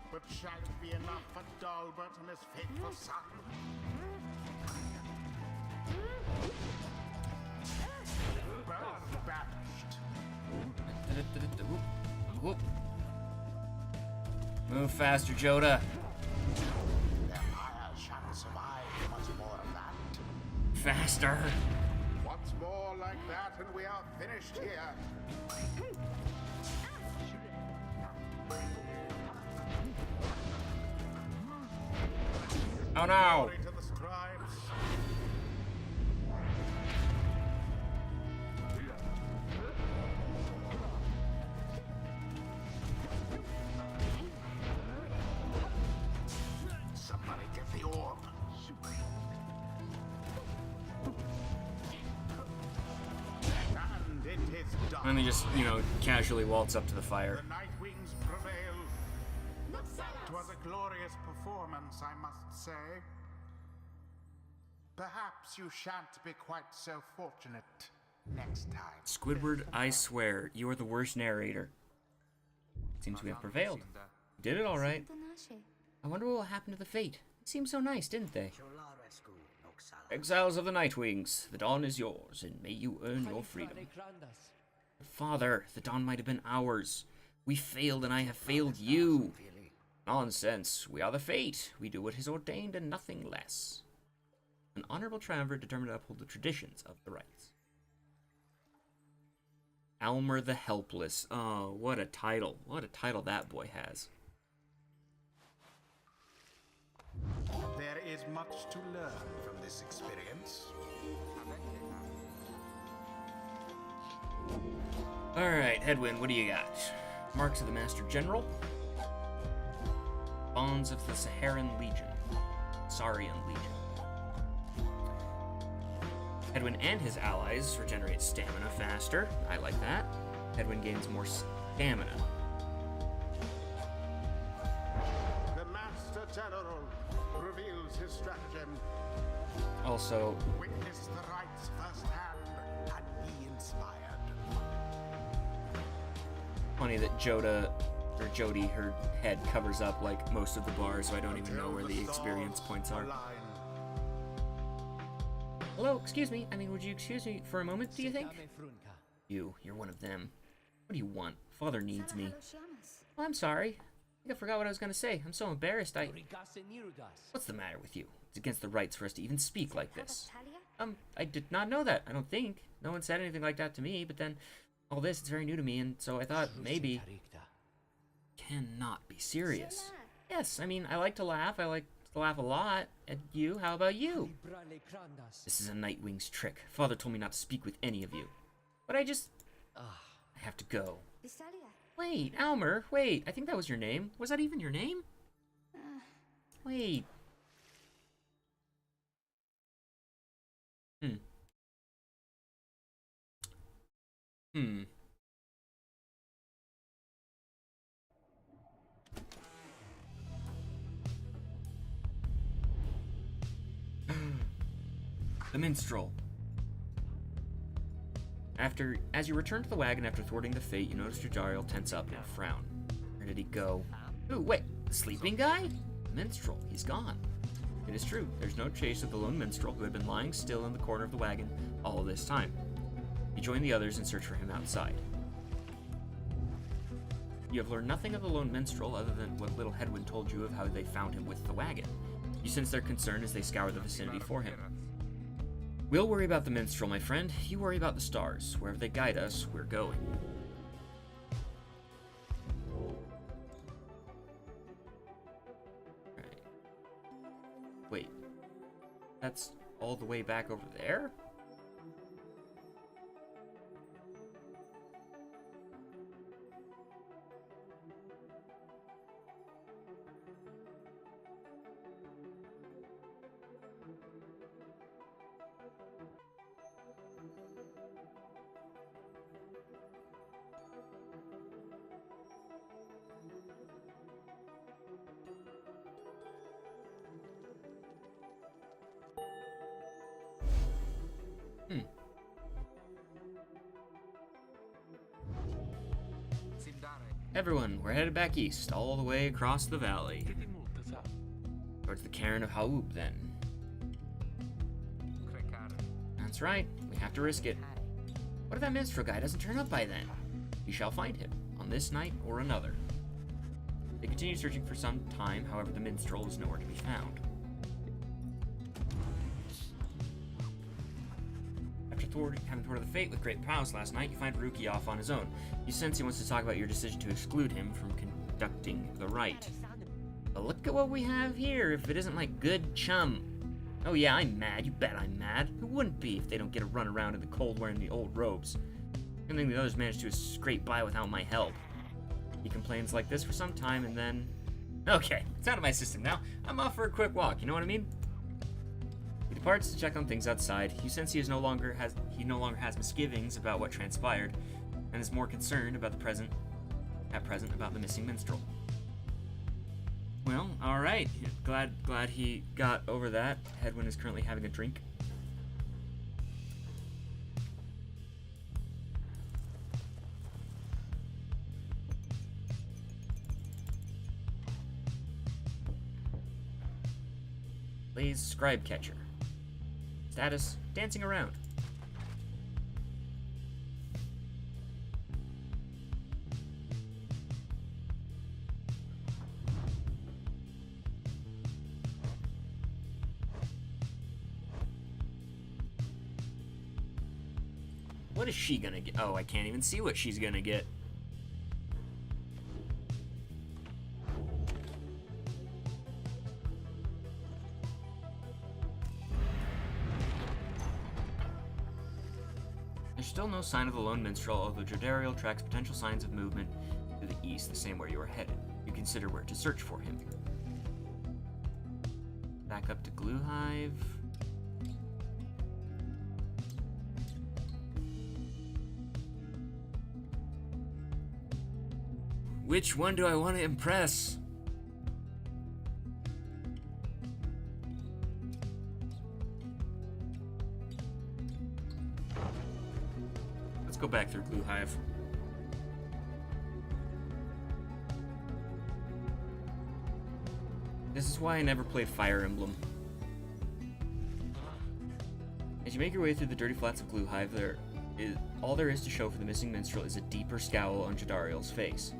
But shall it be enough for Dalbert and his faithful son? Both banished. Whoop. Move faster, Joda. Their fire shan't survive much more of that. Faster. Once more like that and we are finished here. Oh no. Glory to the scribes. Somebody get the orb. And it is done. Let me just, casually waltz up to the fire. The Night Wings prevail. 'Twas a glorious performance, I must say. Perhaps you shan't be quite so fortunate next time. Squidward, I swear, you are the worst narrator. Seems we have prevailed. You did it all right. I wonder what will happen to the fate. It seemed so nice, didn't they? Exiles of the Nightwings, the dawn is yours, and may you earn your freedom. Father, the dawn might have been ours. We failed, and I have failed you. Nonsense. We are the fate. We do what is ordained and nothing less. An honorable triumvirate determined to uphold the traditions of the rights. Almer the Helpless. Oh, what a title. What a title that boy has. There is much to learn from this experience. Alright, Hedwyn, what do you got? Marks of the Master General. Bonds of the Saharan Legion. Saurian Legion. Hedwyn and his allies regenerate stamina faster. I like that. Hedwyn gains more stamina. The Master General reveals his stratagem. Also, Witness the rites firsthand and be inspired. funny that Jody, her head covers up like most of the bars, so I don't even know where the experience points are. Hello, excuse me. Would you excuse me for a moment, do you think? You're one of them. What do you want? Father needs me. Oh, I'm sorry. I think I forgot what I was going to say. I'm so embarrassed. What's the matter with you? It's against the rights for us to even speak like this. I did not know that, I don't think. No one said anything like that to me, but then all this, it's very new to me, and so I thought maybe... Cannot be serious. Yes, I like to laugh. I like to laugh a lot. And you? How about you? This is a Nightwing's trick. Father told me not to speak with any of you. But I have to go. Wait, Almer, wait. I think that was your name. Was that even your name? Wait. The minstrel. As you return to the wagon after thwarting the fate, you notice Jadariel tense up and frown. Where did he go? Ooh, wait, the sleeping guy? The minstrel, he's gone. It is true, there's no trace of the lone minstrel who had been lying still in the corner of the wagon all this time. You join the others and search for him outside. You have learned nothing of the lone minstrel other than what little Hedwyn told you of how they found him with the wagon. You sense their concern as they scour the vicinity for him. We'll worry about the minstrel, my friend. You worry about the stars. Wherever they guide us, we're going. Right. Wait. That's all the way back over there? Everyone, we're headed back east, all the way across the valley. Towards the cairn of Haub, then. That's right, we have to risk it. What if that minstrel guy doesn't turn up by then? You shall find him, on this night or another. They continue searching for some time, however the minstrel is nowhere to be found. Having thwarted the fate with great prowess last night, you find Ruki off on his own. You sense he wants to talk about your decision to exclude him from conducting the rite. But look at what we have here, if it isn't my good chum. Oh yeah, I'm mad. You bet I'm mad. Who wouldn't be if they don't get a run around in the cold wearing the old robes? I think the others managed to scrape by without my help. He complains like this for some time and then... Okay, it's out of my system now. I'm off for a quick walk, you know what I mean? He departs to check on things outside. You sense he no longer has misgivings about what transpired, and is more concerned about at present about the missing minstrel. Well, all right. Glad he got over that. Hedwyn is currently having a drink. Plays Scribe Catcher. Status, dancing around. What is she gonna get? Oh, I can't even see what she's gonna get. There's still no sign of the lone minstrel, although Jodariel tracks potential signs of movement to the east, the same where you are headed. You consider where to search for him. Back up to Gluehive. Which one do I want to impress? Let's go back through Gluehive. This is why I never played Fire Emblem. As you make your way through the dirty flats of Gluehive, all there is to show for the missing minstrel is a deeper scowl on Jodariel's face.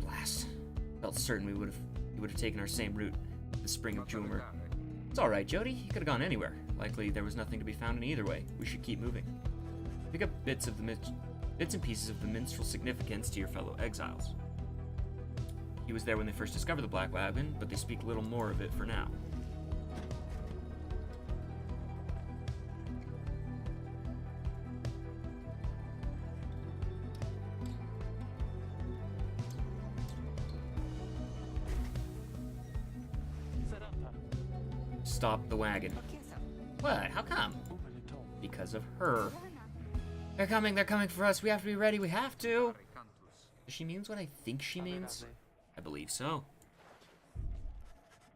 Blast. Felt certain he would have taken our same route, the Spring of Jumer. It's alright, Jody. He could have gone anywhere. Likely there was nothing to be found in either way. We should keep moving. Pick up bits and pieces of the minstrel's significance to your fellow exiles. He was there when they first discovered the Black Wagon, but they speak little more of it for now. Stop the wagon. What? How come? Because of her. They're coming for us. We have to be ready, we have to. Does she means what I think she means? I believe so.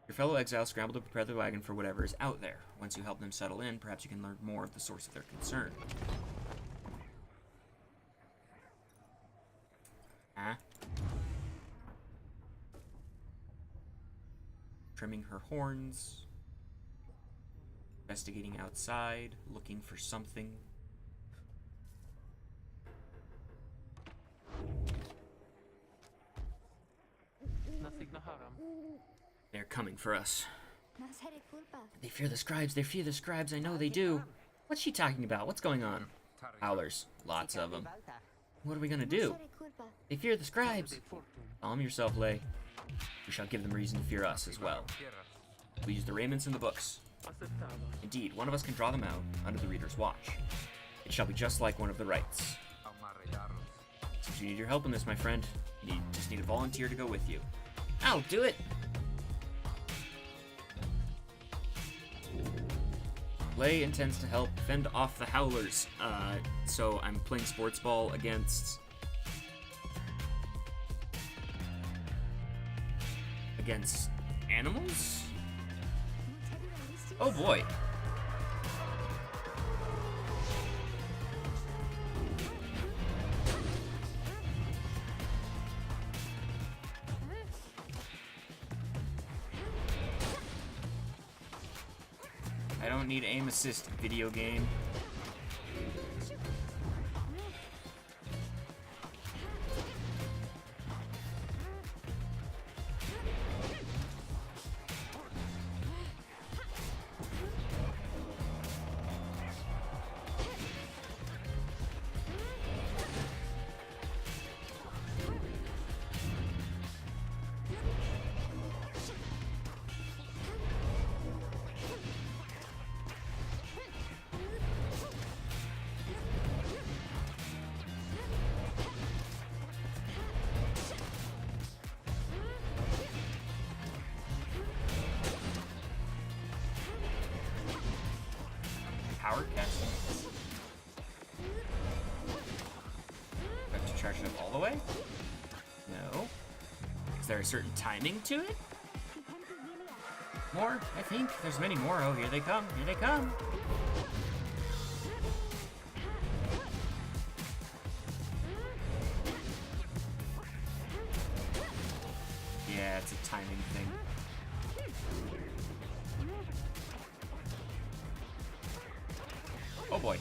Your fellow exiles scramble to prepare the wagon for whatever is out there. Once you help them settle in, perhaps you can learn more of the source of their concern. trimming her horns, investigating outside, looking for something. They're coming for us. They fear the scribes, I know they do. What's she talking about? What's going on? Howlers, lots of them. What are we gonna do? They fear the scribes. Calm yourself, Lay. We shall give them reason to fear us as well. We use the raiments in the books. Indeed, one of us can draw them out under the reader's watch. It shall be just like one of the rites. Since you need your help in this, my friend, you just need a volunteer to go with you. I'll do it! Lay intends to help fend off the Howlers, so I'm playing sports ball against animals? Oh boy. I don't need aim assist, video game. Power casting. Have to charge it up all the way? No. Is there a certain timing to it? More? I think. There's many more. Oh, here they come. Here they come. Yeah, it's a timing thing. Oh boy.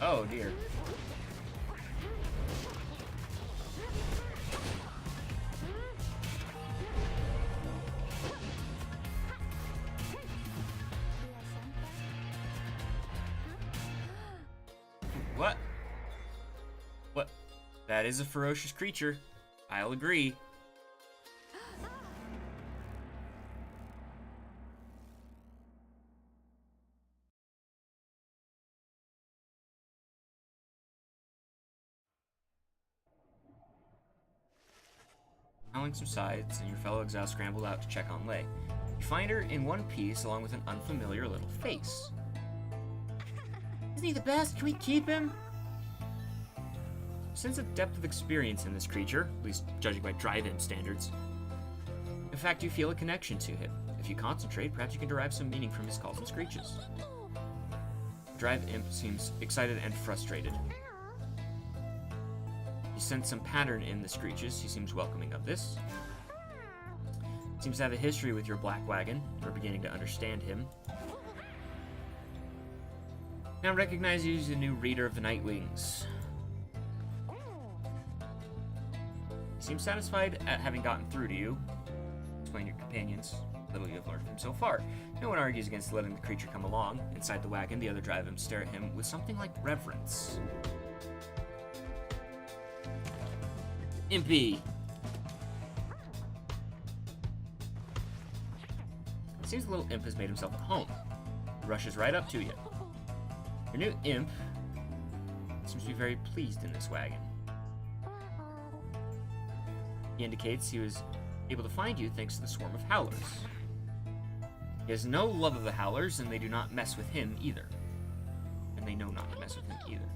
Oh dear. What? What? That is a ferocious creature. I'll agree. Howling subsides, and your fellow exiles scramble out to check on Lay. You find her in one piece, along with an unfamiliar little face. Isn't he the best? Can we keep him? Sense a depth of experience in this creature, at least judging by drive-in standards. In fact, you feel a connection to him. If you concentrate, perhaps you can derive some meaning from his calls and screeches. Drive Imp seems excited and frustrated. You sense some pattern in the screeches. He seems welcoming of this. Seems to have a history with your black wagon. You're beginning to understand him. Now recognize you as a new reader of the Night Wings. Seems satisfied at having gotten through to you. Explain your companions. Little you have learned from so far. No one argues against letting the creature come along. Inside the wagon, the other drive imps stare at him with something like reverence. Impy. Seems the little imp has made himself at home. He rushes right up to you. Your new imp seems to be very pleased in this wagon. He indicates he was able to find you thanks to the swarm of howlers. He has no love of the howlers, and they do not mess with him either. And they know not to mess with him either.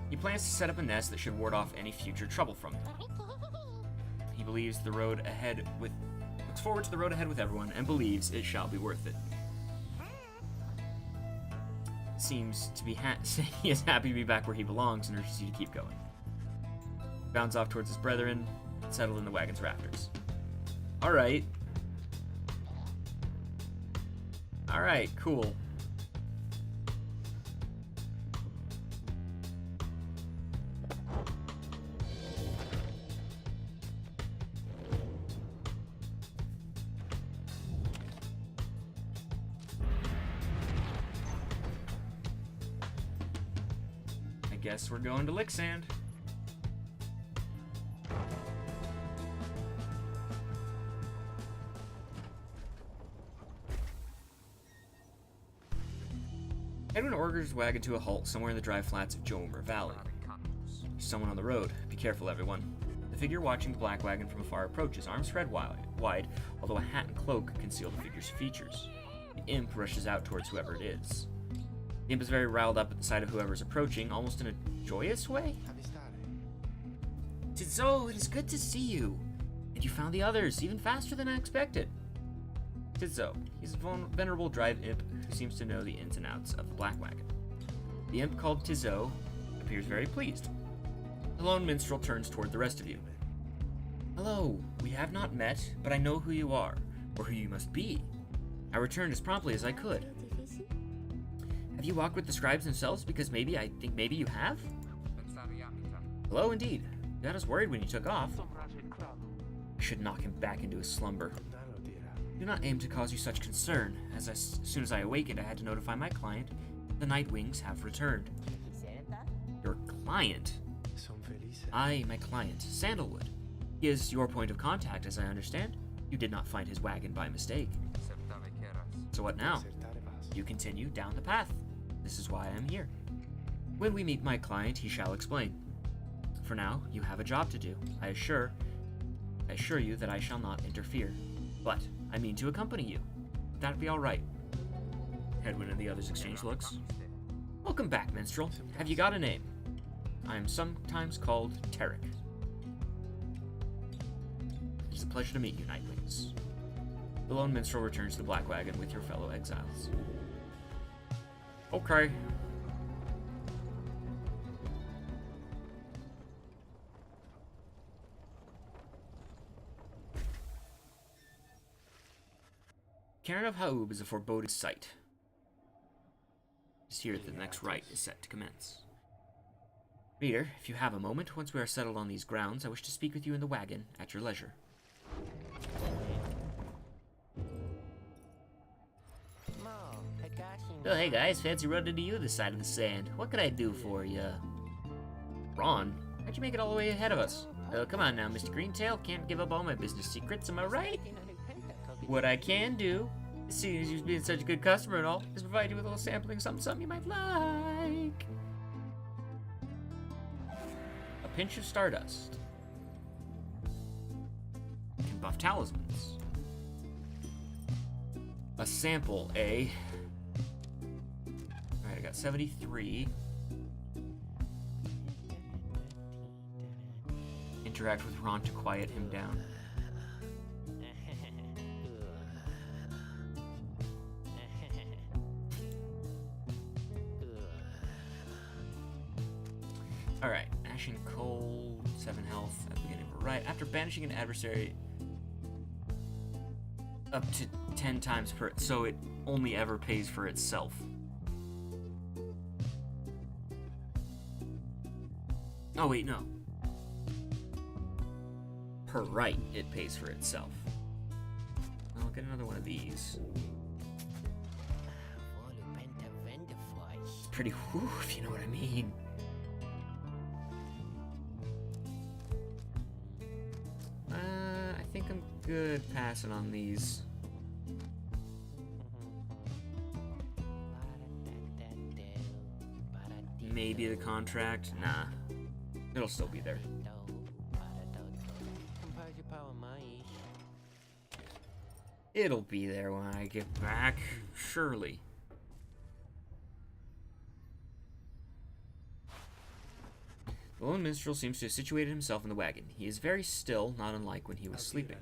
He plans to set up a nest that should ward off any future trouble from them. He believes the road ahead looks forward to the road ahead with everyone, and believes it shall be worth it. seems to be saying he is happy to be back where he belongs and urges you to keep going. He bounds off towards his brethren, settled in the wagon's rafters. Alright. Alright, cool. I guess we're going to Licksand. Edwin orders his wagon to a halt somewhere in the dry flats of Jomer Valley. There's someone on the road. Be careful, everyone. The figure watching the black wagon from afar approaches, arms spread wide, although a hat and cloak conceal the figure's features. The imp rushes out towards whoever it is. The imp is very riled up at the sight of whoever is approaching, almost in a joyous way. Tizo, it is good to see you. And you found the others, even faster than I expected. Tizo, he's a venerable drive imp who seems to know the ins and outs of the black wagon. The imp called Tizo appears very pleased. The lone minstrel turns toward the rest of you. Hello, we have not met, but I know who you are, or who you must be. I returned as promptly as I could. Have you walked with the scribes themselves? Because I think maybe you have? Hello, indeed. You had us worried when you took off. I should knock him back into his slumber. Do not aim to cause you such concern, as soon as I awakened, I had to notify my client the Night Wings have returned. Your client? Aye, my client, Sandalwood. He is your point of contact, as I understand. You did not find his wagon by mistake. So what now? You continue down the path. This is why I am here. When we meet my client, he shall explain. For now, you have a job to do. I assure you that I shall not interfere. But I mean to accompany you. Would that be all right? Edwin and the others exchange looks. Welcome back, minstrel. Have you got a name? I am sometimes called Tarek. It is a pleasure to meet you, Nightwings. The lone minstrel returns to the black wagon with your fellow exiles. Okay. Cairn of Haub is a foreboding sight. It's here that the next rite is set to commence. Reader, if you have a moment, once we are settled on these grounds, I wish to speak with you in the wagon at your leisure. Oh, hey guys, fancy running into you this side of the sand. What can I do for you? Ron, how'd you make it all the way ahead of us? Oh, come on now, Mr. Greentail. Can't give up all my business secrets, am I right? What I can do, seeing as you've been such a good customer and all, is provide you with a little sampling of something you might like. A pinch of stardust. And buff talismans. A sample, eh? Alright, I got 73. Interact with Ron to quiet him down. Alright, Ashen Cold, 7 health at the beginning of a rite. After banishing an adversary up to 10 times per, so it only ever pays for itself. Oh wait, no. Per rite, it pays for itself. I'll get another one of these. It's pretty whew, if you know what I mean. I think I'm good passing on these. Maybe the contract? Nah. It'll still be there. It'll be there when I get back, surely. The lone minstrel seems to have situated himself in the wagon. He is very still, not unlike when he was sleeping.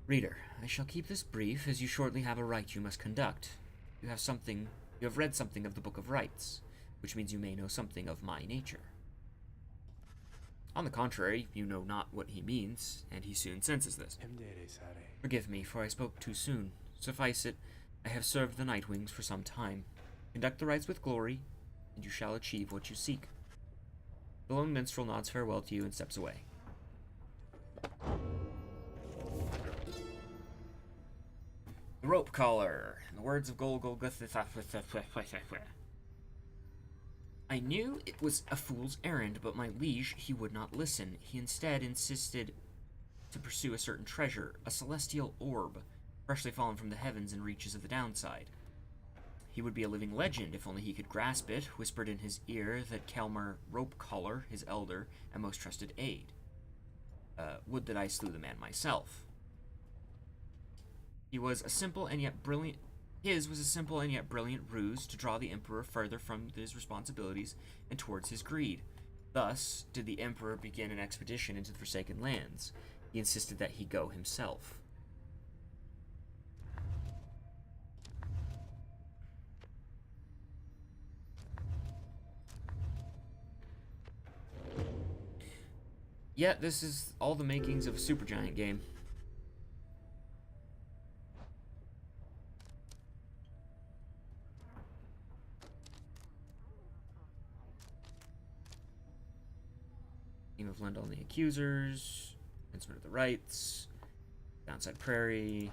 Reader, I shall keep this brief, as you shortly have a rite you must conduct. You have something You have read something of the Book of Rites, which means you may know something of my nature. On the contrary, you know not what he means, and he soon senses this. Forgive me, for I spoke too soon. Suffice it, I have served the Nightwings for some time. Conduct the rites with glory, and you shall achieve what you seek. The lone minstrel nods farewell to you and steps away. The rope collar. In the words of I knew it was a fool's errand, but my liege, he would not listen. He instead insisted to pursue a certain treasure, a celestial orb, freshly fallen from the heavens and reaches of the downside. He would be a living legend if only he could grasp it, whispered in his ear that Kelmar Ropecollar, his elder and most trusted aide. Would that I slew the man myself. His was a simple and yet brilliant ruse to draw the Emperor further from his responsibilities and towards his greed. Thus did the Emperor begin an expedition into the Forsaken Lands. He insisted that he go himself. Yeah, this is all the makings of a Supergiant game. Team of Lend on the Accusers, Instrument of the Rites, Downside Prairie.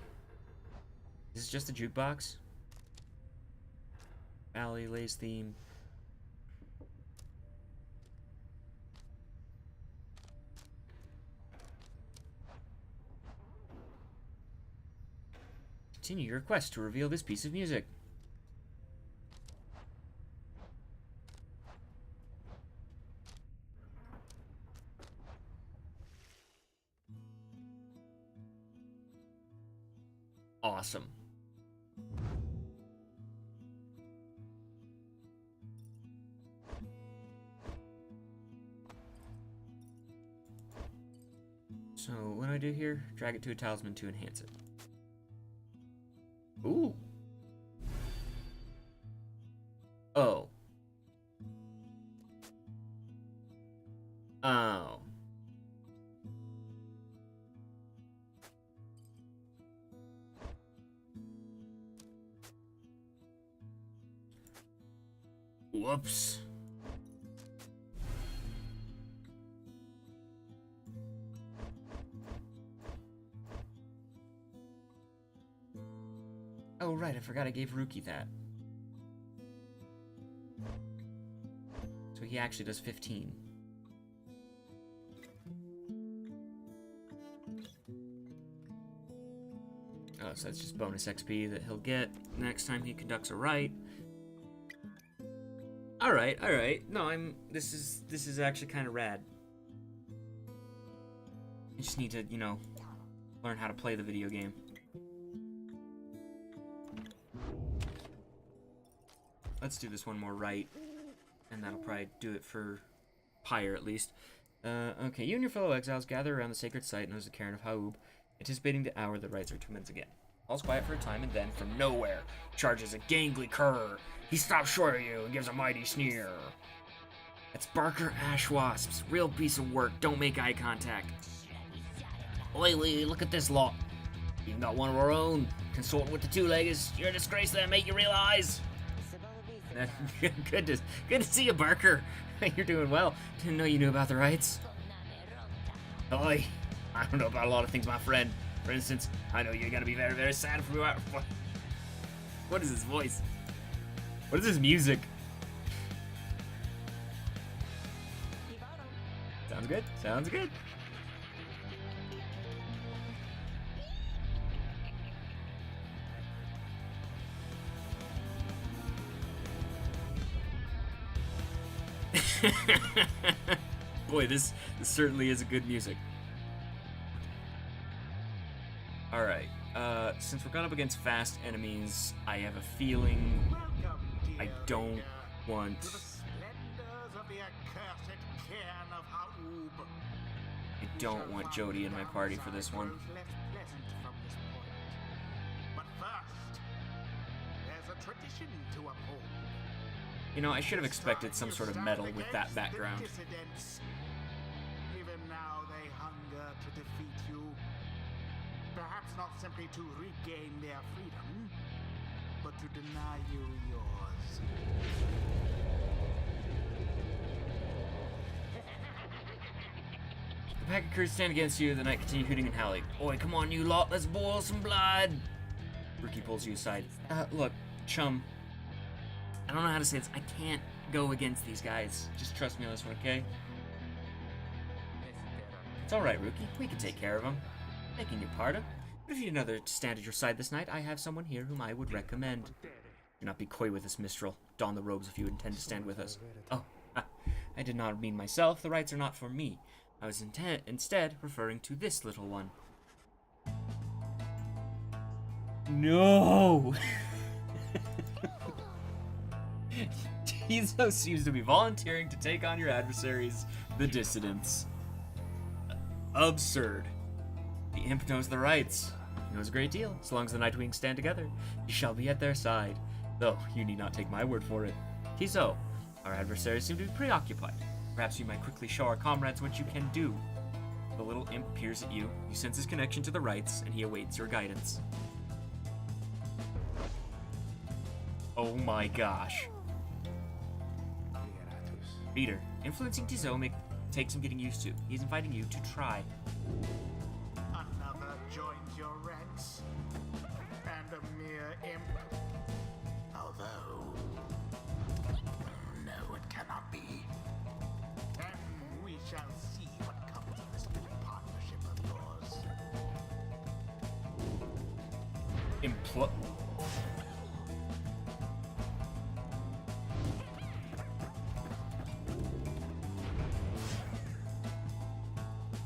Is this just a jukebox? Valley, Lay's theme. Continue your quest to reveal this piece of music. Awesome. So, what do I do here? Drag it to a talisman to enhance it. Ooh. Oh. Oh. Whoops. Oh, right, I forgot I gave Ruki that. So he actually does 15. Oh, so that's just bonus XP that he'll get next time he conducts a rite. Alright, alright. No, this is actually kind of rad. You just need to, you know, learn how to play the video game. Let's do this one more right, and that'll probably do it for Pyre, at least. Okay, you and your fellow exiles gather around the sacred site known as the Cairn of Haub, anticipating the hour the rites are to commence again. All's quiet for a time, and then, from nowhere, charges a gangly cur. He stops short of you and gives a mighty sneer. It's Barker Ashwasp's real piece of work. Don't make eye contact. Oi, look at this lot. You've got one of our own. Consorting with the two-leggers. You're a disgrace there, mate, you realize? Good to see you, Barker. You're doing well. Didn't know you knew about the rites. Oi, I don't know about a lot of things, my friend. For instance, I know you're gonna be very, very sad for me. What is his voice? What is his music? Sounds good. Sounds good. Boy, this certainly is a good music. Alright, since we're going up against fast enemies, I have a feeling I don't want... I don't want Jody in my party for this one. But first, there's a tradition to uphold. You know, I should have expected some sort of medal with that background. Even now they hunger to defeat you. Perhaps not simply to regain their freedom, but to deny you yours. The pack of crews stand against you, the knight continue hooting and howling. Oi, come on, you lot, let's boil some blood! Rookie pulls you aside. Look, chum. I don't know how to say this. I can't go against these guys. Just trust me on this one, okay? It's alright, Rookie. We can take care of them. Begging your pardon. But if you need another to stand at your side this night, I have someone here whom I would recommend. Do not be coy with us, Mistral. Don the robes if you intend to stand with us. Oh, I did not mean myself. The rights are not for me. I was instead referring to this little one. No! Tizo seems to be volunteering to take on your adversaries, the Dissidents. Absurd. The imp knows the rights. He knows a great deal. As long as the Nightwings stand together, he shall be at their side. Though, you need not take my word for it. Tizo, our adversaries seem to be preoccupied. Perhaps you might quickly show our comrades what you can do. The little imp peers at you. You sense his connection to the rights, and he awaits your guidance. Oh my gosh. Peter, influencing Tizo may take some getting used to. He's inviting you to try. Another joins your ranks, and a mere imp. Although, no, it cannot be. And we shall see what comes of this little partnership of yours.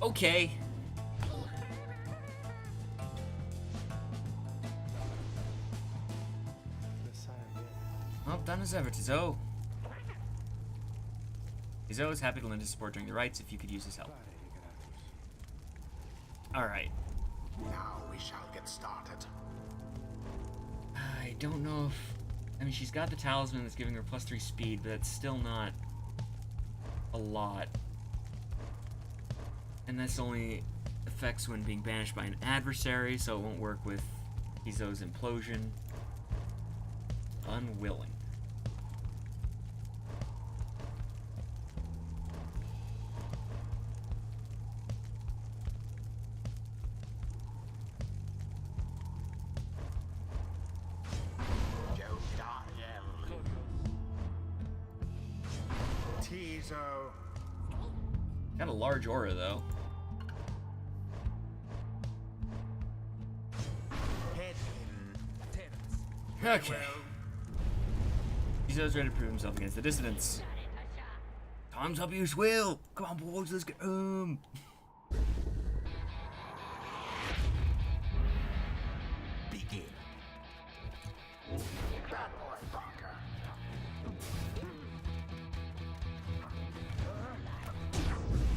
Okay. Well, done as ever, Tizo. Tizo is happy to lend his support during the rites if you could use his help. Alright. Now we shall get started. I don't know if... I mean, she's got the talisman that's giving her +3 speed, but that's still not a lot. And this only affects when being banished by an adversary, so it won't work with Tizo's implosion. Unwilling. Tizo. Got a large aura, though. Okay. Tizo's ready to prove himself against the Dissidents. Time's up, you swill! Come on, boys, let's get home! Begin. Bad boy, Parker.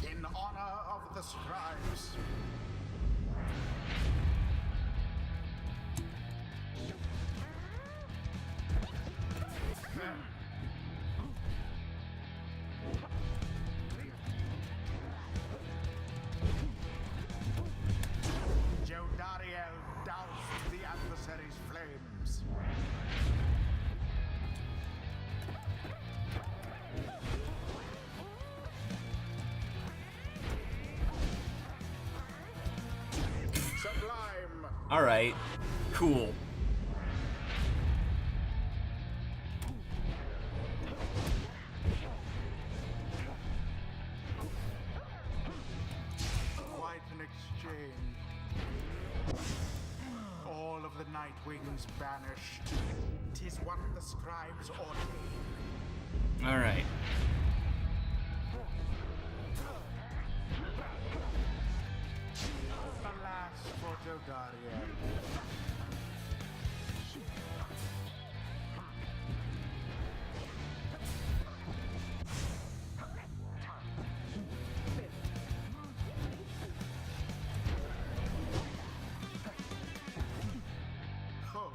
In honor of the scribes. Jodariel doused the adversary's flames. Sublime. Alright. Cool. Quite an exchange. All of the Nightwings banished. 'Tis what the scribes ordain. Alright. Alas for Jodariel. Oh.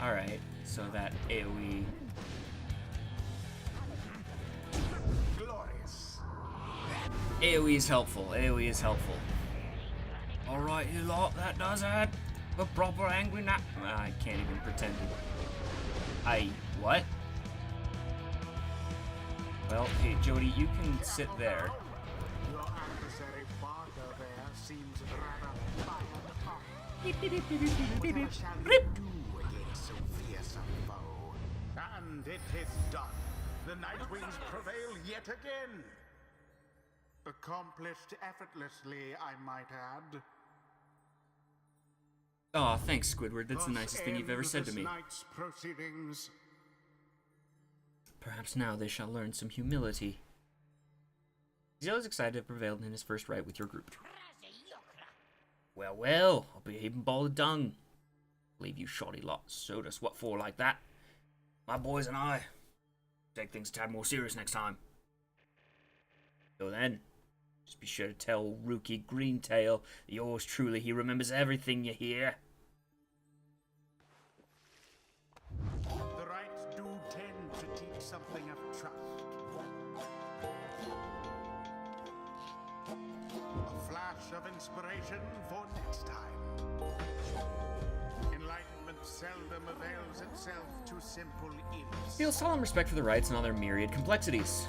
Alright, so that AoE... Glorious. AoE is helpful. AoE is helpful. Alright, you lot, that does it. A proper angry nap. I can't even pretend to. What? Well, hey, Jody, you can sit there. Your adversary Barker there seems rather fired up. What shall we do against so fierce a foe? And it is done. The Nightwings prevail yet again. Accomplished effortlessly, I might add. Aw, thanks, Squidward. That's the Thus nicest thing you've ever said to ends me. this night's proceedings. Perhaps now they shall learn some humility. Zio is excited to have prevailed in his first right with your group. Well, well, I'll be a heaping ball of dung. Leave you shoddy lot showed us what for like that. My boys and I take things a tad more serious next time. So then, just be sure to tell Rookie Greentail that yours truly, he remembers everything you hear. The right do tend to teach something of trust. A flash of inspiration for next time. Enlightenment seldom avails itself to simple imps. Feel solemn respect for the rites and all their myriad complexities.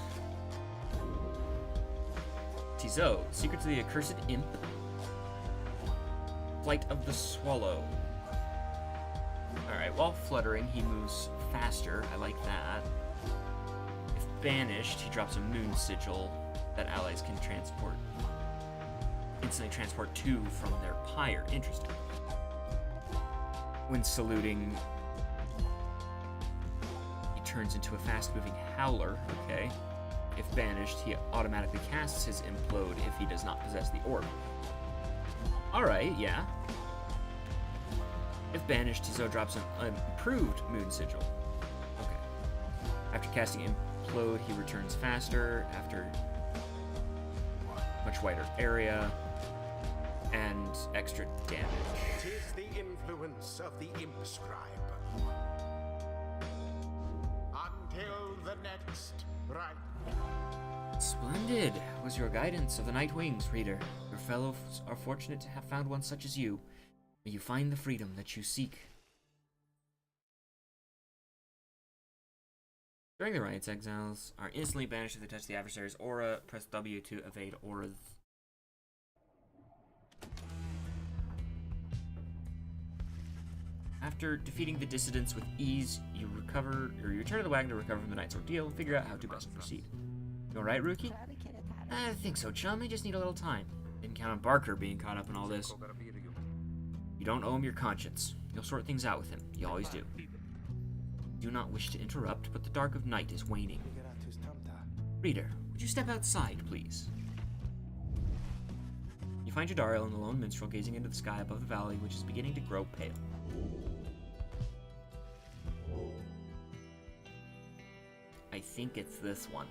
Tizo, secret to the accursed imp. Flight of the Swallow. Alright, while fluttering, he moves faster. I like that. If banished, he drops a moon sigil that allies can instantly transport to from their pyre. Interesting. When saluting, he turns into a fast-moving howler. Okay. If banished, he automatically casts his implode if he does not possess the orb. Alright, yeah. If banished, Tizo drops an improved moon sigil. Okay. After casting implode, he returns faster after much wider area and extra damage. 'Tis the influence of the imp scribe. Until the next right. Splendid was your guidance of the Night Wings, reader. Your fellows are fortunate to have found one such as you. May you find the freedom that you seek. During the rites, exiles are instantly banished if they touch the adversary's aura. Press W to evade auras. After defeating the dissidents with ease, you return to the wagon to recover from the night's ordeal and figure out how to best proceed. You alright, Rookie? I think so, chum. I just need a little time. Didn't count on Barker being caught up in all this. You don't owe him your conscience. You'll sort things out with him. You always do. Do not wish to interrupt, but the dark of night is waning. Reader, would you step outside, please? You find Jadariel and the lone minstrel gazing into the sky above the valley, which is beginning to grow pale. I think it's this one.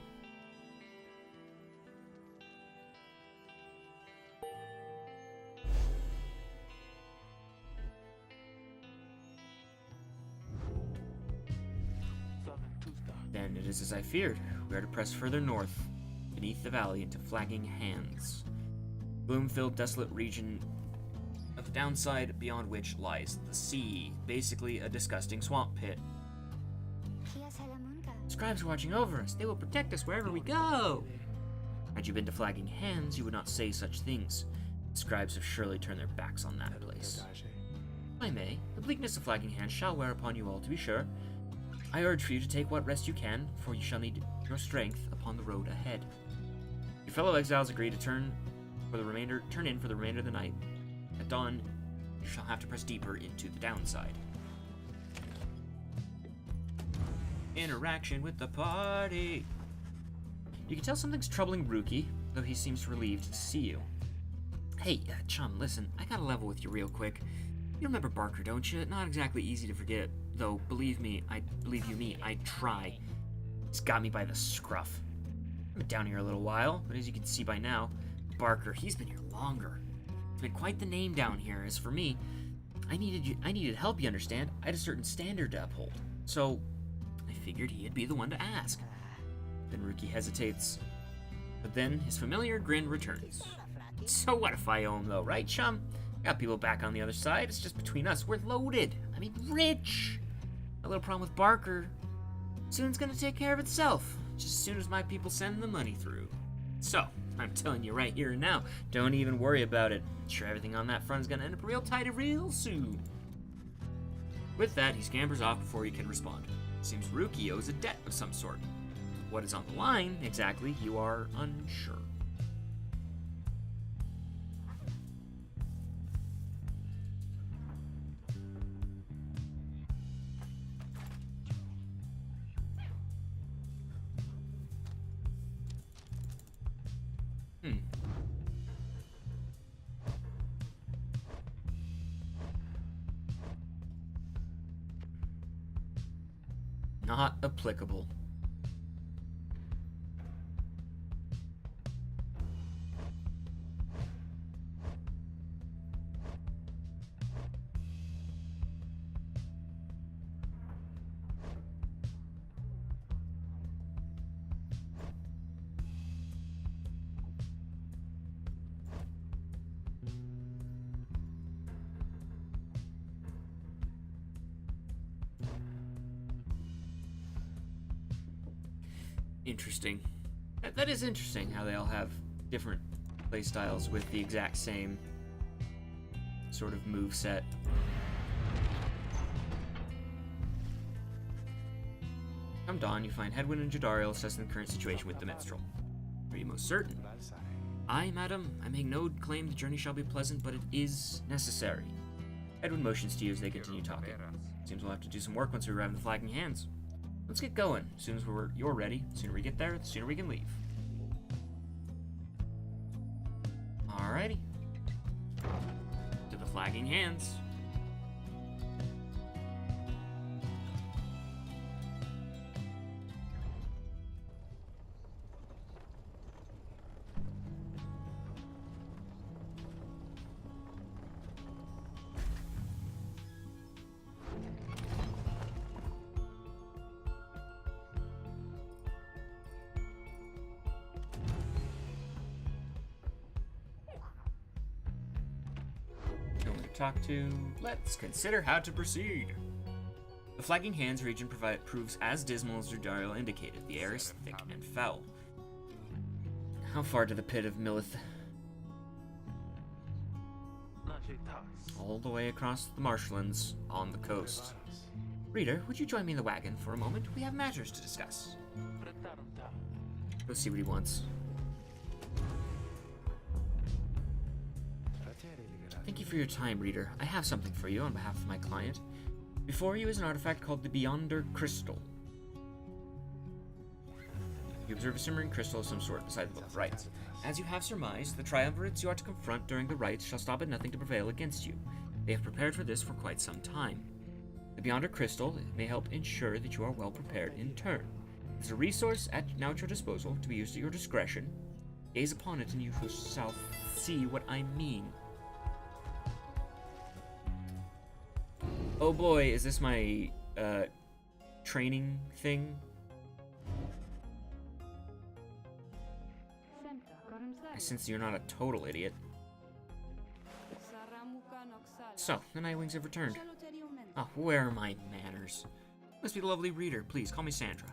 Then it is as I feared. We are to press further north, beneath the valley, into Flagging Hands. Gloom-filled, desolate region of the downside, beyond which lies the sea. Basically, a disgusting swamp pit. Scribes are watching over us. They will protect us wherever we go. Had you been to Flagging Hands, you would not say such things. The scribes have surely turned their backs on that place. I may. The bleakness of Flagging Hands shall wear upon you all, to be sure. I urge for you to take what rest you can, for you shall need your strength upon the road ahead. Your fellow exiles agree to turn in for the remainder of the night. At dawn, you shall have to press deeper into the downside. Interaction with the party. You can tell something's troubling Rookie, though he seems relieved to see you. Hey, chum, listen, I gotta level with you real quick. You remember Barker, don't you? Not exactly easy to forget, though believe me, I try. He's got me by the scruff. I've been down here a little while, but as you can see by now, Barker, he's been here longer. It's been quite the name down here. As for me, I needed help, you understand? I had a certain standard to uphold. So, I figured he'd be the one to ask. Then Ruki hesitates. But then his familiar grin returns. So what if I owe him, though, right, chum? Got people back on the other side. It's just between us. We're loaded. I mean, rich. A little problem with Barker. Soon it's gonna take care of itself. Just as soon as my people send the money through. So, I'm telling you right here and now, don't even worry about it. Sure, everything on that front is gonna end up real tidy real soon. With that, he scampers off before he can respond. Seems Ruki owes a debt of some sort. What is on the line, exactly, you are unsure. Not applicable. Interesting. That is interesting how they all have different playstyles with the exact same sort of move set. Come dawn, you find Hedwyn and Jadariel assessing the current situation with the minstrel. Are you most certain? Aye, madam. I make no claim the journey shall be pleasant, but it is necessary. Hedwyn motions to you as they continue talking. Seems we'll have to do some work once we arrive in the Flagging Hands. Let's get going. As soon as you're ready, the sooner we get there, the sooner we can leave. Alrighty. To the Flagging Hands. Talk to. Let's consider how to proceed. The Flagging Hands region proves as dismal as Jadariel indicated. The air is thick and foul. How far to the pit of Millith? All the way across the marshlands on the coast. Reader, would you join me in the wagon for a moment? We have matters to discuss. Go see what he wants. Thank you for your time, reader. I have something for you on behalf of my client. Before you is an artifact called the Beyonder Crystal. You observe a simmering crystal of some sort beside the Book of Rites. As you have surmised, the triumvirates you are to confront during the rites shall stop at nothing to prevail against you. They have prepared for this for quite some time. The Beyonder Crystal may help ensure that you are well prepared in turn. It is a resource now at your disposal to be used at your discretion. Gaze upon it and you shall see what I mean. Oh boy, is this my training thing? I sense you're not a total idiot. So, the Nightwings have returned. Oh, where are my manners? Must be the lovely reader. Please, call me Sandra.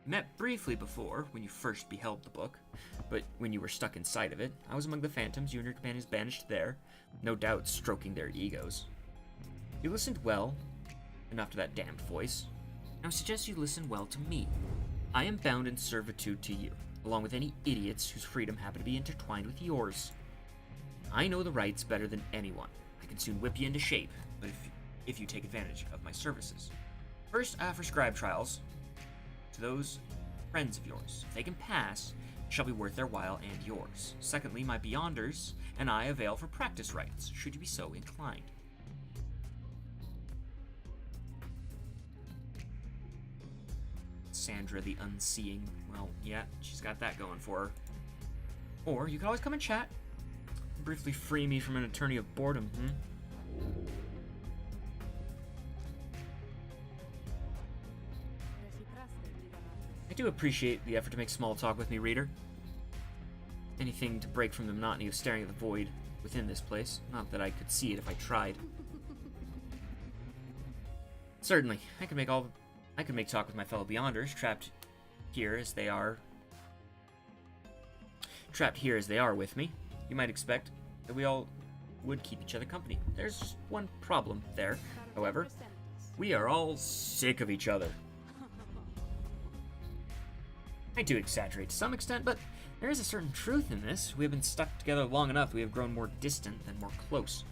Met briefly before, when you first beheld the book, but when you were stuck inside of it, I was among the phantoms you and your companions banished there, no doubt stroking their egos. You listened well, enough to that damned voice. Now I suggest you listen well to me. I am bound in servitude to you, along with any idiots whose freedom happen to be intertwined with yours. I know the rights better than anyone. I can soon whip you into shape, but if you take advantage of my services. First, I offer scribe trials to those friends of yours. If they can pass, it shall be worth their while and yours. Secondly, my Beyonders and I avail for practice rights, should you be so inclined. Sandra the Unseeing. Well, yeah, she's got that going for her. Or you could always come and chat. Briefly free me from an attorney of boredom, do appreciate the effort to make small talk with me, reader. Anything to break from the monotony of staring at the void within this place. Not that I could see it if I tried. Certainly, I could make talk with my fellow Beyonders, trapped here as they are with me. You might expect that we all would keep each other company. There's just one problem there, however. We are all sick of each other. I do exaggerate to some extent, but there is a certain truth in this. We have been stuck together long enough, we have grown more distant than more close.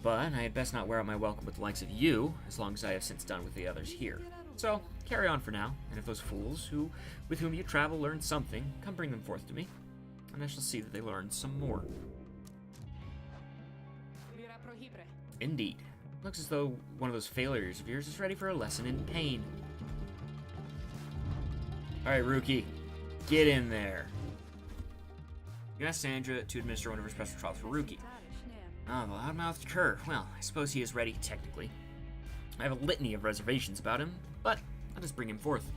But I had best not wear out my welcome with the likes of you, as long as I have since done with the others here. So, carry on for now, and if those fools with whom you travel learn something, come bring them forth to me, and I shall see that they learn some more. Indeed. Looks as though one of those failures of yours is ready for a lesson in pain. Alright, Rookie. Get in there. You asked Sandra to administer one of her special trials for Rookie. Oh, the loudmouthed cur. Well, I suppose he is ready, technically. I have a litany of reservations about him, but I'll just bring him forth.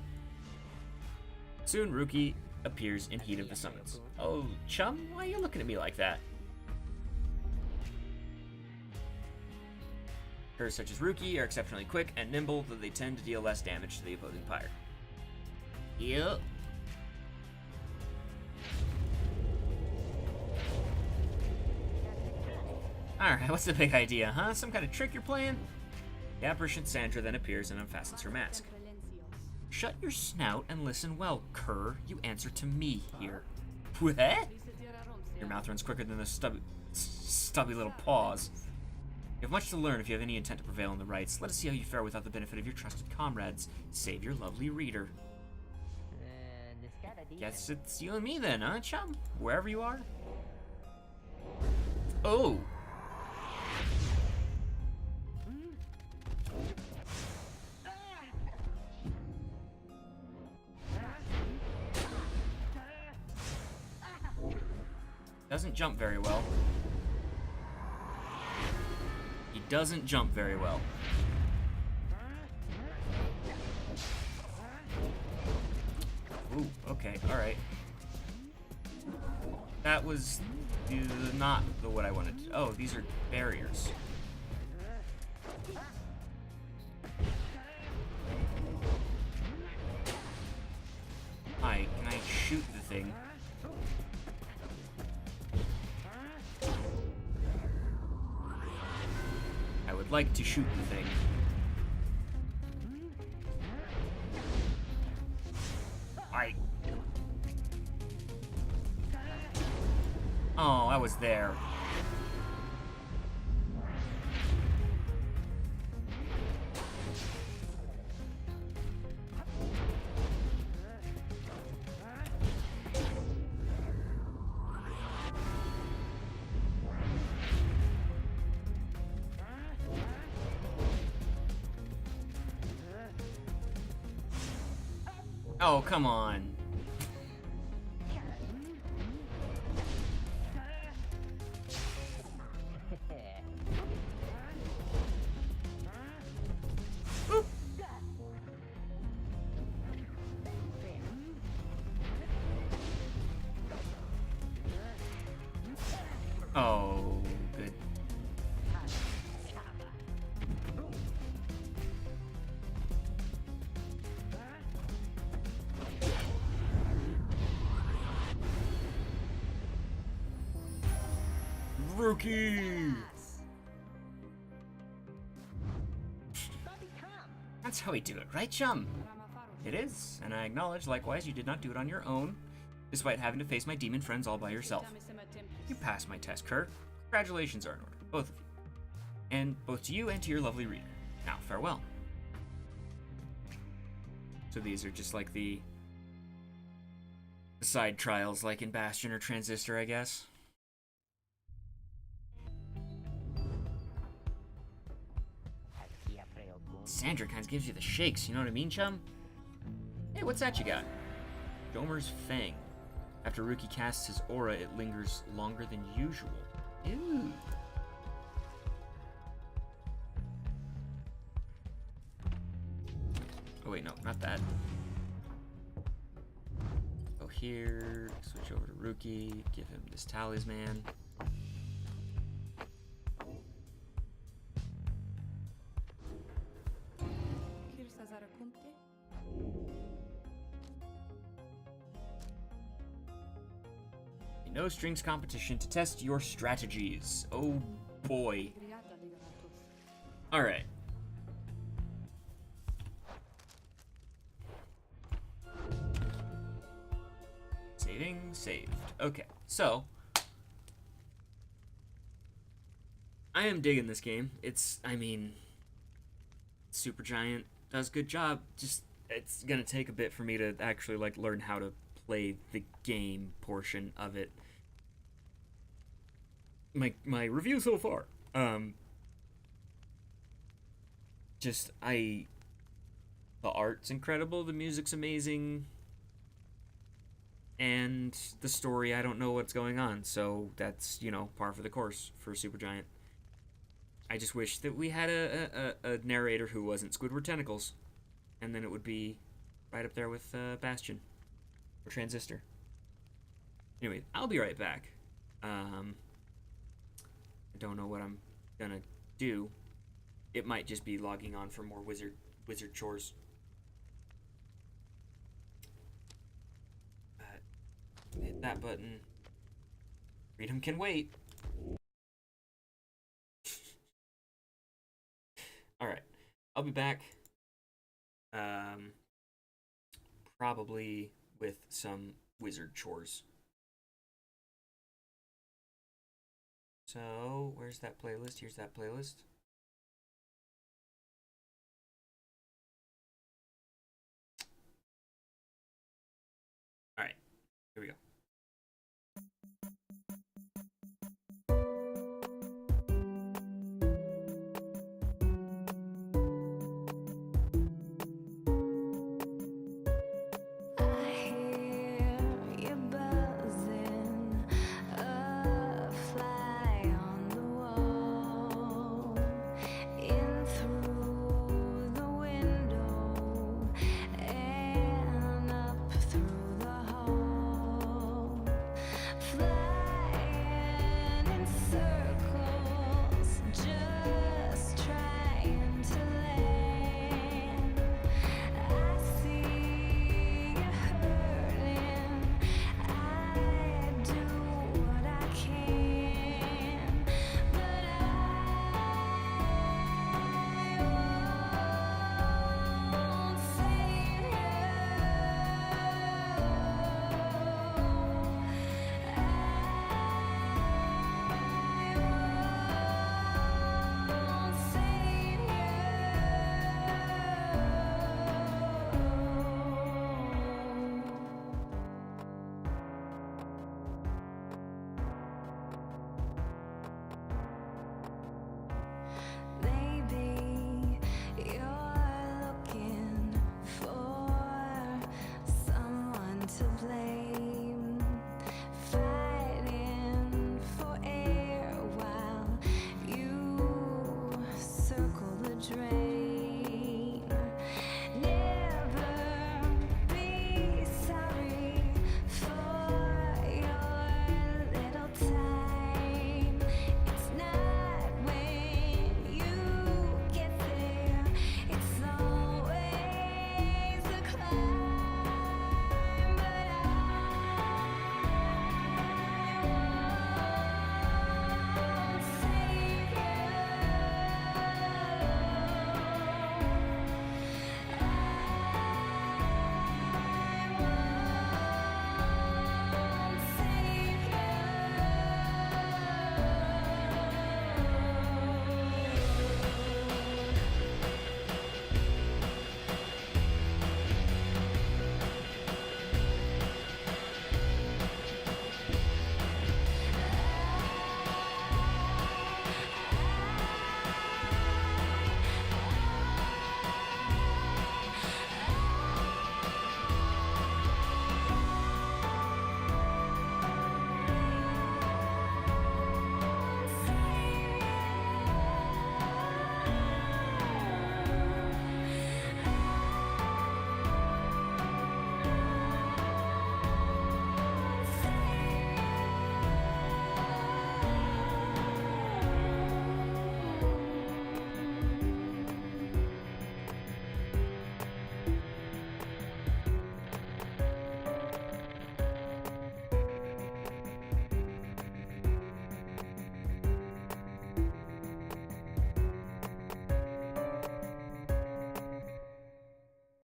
Soon, Rookie appears in heat of the summons. Oh, chum, why are you looking at me like that? Curs such as Rookie are exceptionally quick and nimble, though they tend to deal less damage to the opposing pyre. Yup. Alright, what's the big idea, huh? Some kind of trick you're playing? The apparition Sandra then appears and unfastens her mask. Shut your snout and listen well, cur. You answer to me here. What? Your mouth runs quicker than the stubby little paws. You have much to learn if you have any intent to prevail in the rights. Let us see how you fare without the benefit of your trusted comrades. Save your lovely reader. Guess it's you and me then, huh, chum? Wherever you are. Oh! Doesn't jump very well. He doesn't jump very well. Ooh, okay, alright. That was not what I wanted to. Oh, these are barriers. Hi, can I shoot the thing? I would like to shoot the thing. Oh, I was there. Oh, come on. Oh, good. Rookie! That's how we do it, right, chum? It is, and I acknowledge, likewise, you did not do it on your own, despite having to face my demon friends all by yourself. You passed my test, Cur. Congratulations are in order, both of you. And both to you and to your lovely reader. Now, farewell. So these are just like the side trials like in Bastion or Transistor, I guess. Sandra kinda gives you the shakes, you know what I mean, chum? Hey, what's that you got? Gomer's Fang. After Rookie casts his aura, it lingers longer than usual. Ew. Oh wait, no, not that. here. Switch over to Rookie. Give him this talisman. A no strings competition to test your strategies. Oh boy. Alright. Saved. Okay, so I am digging this game. I mean, Supergiant does a good job. Just it's gonna take a bit for me to actually like learn how to play the game portion of it. My review so far. The art's incredible, the music's amazing. And the story, I don't know what's going on, so that's, par for the course for Supergiant. I just wish that we had a narrator who wasn't Squidward Tentacles, and then it would be right up there with Bastion or Transistor. Anyway, I'll be right back. I don't know what I'm gonna do. It might just be logging on for more wizard chores. Hit that button. Freedom can wait. Alright. I'll be back. Probably with some wizard chores. So, where's that playlist? Here's that playlist. Alright. Here we go.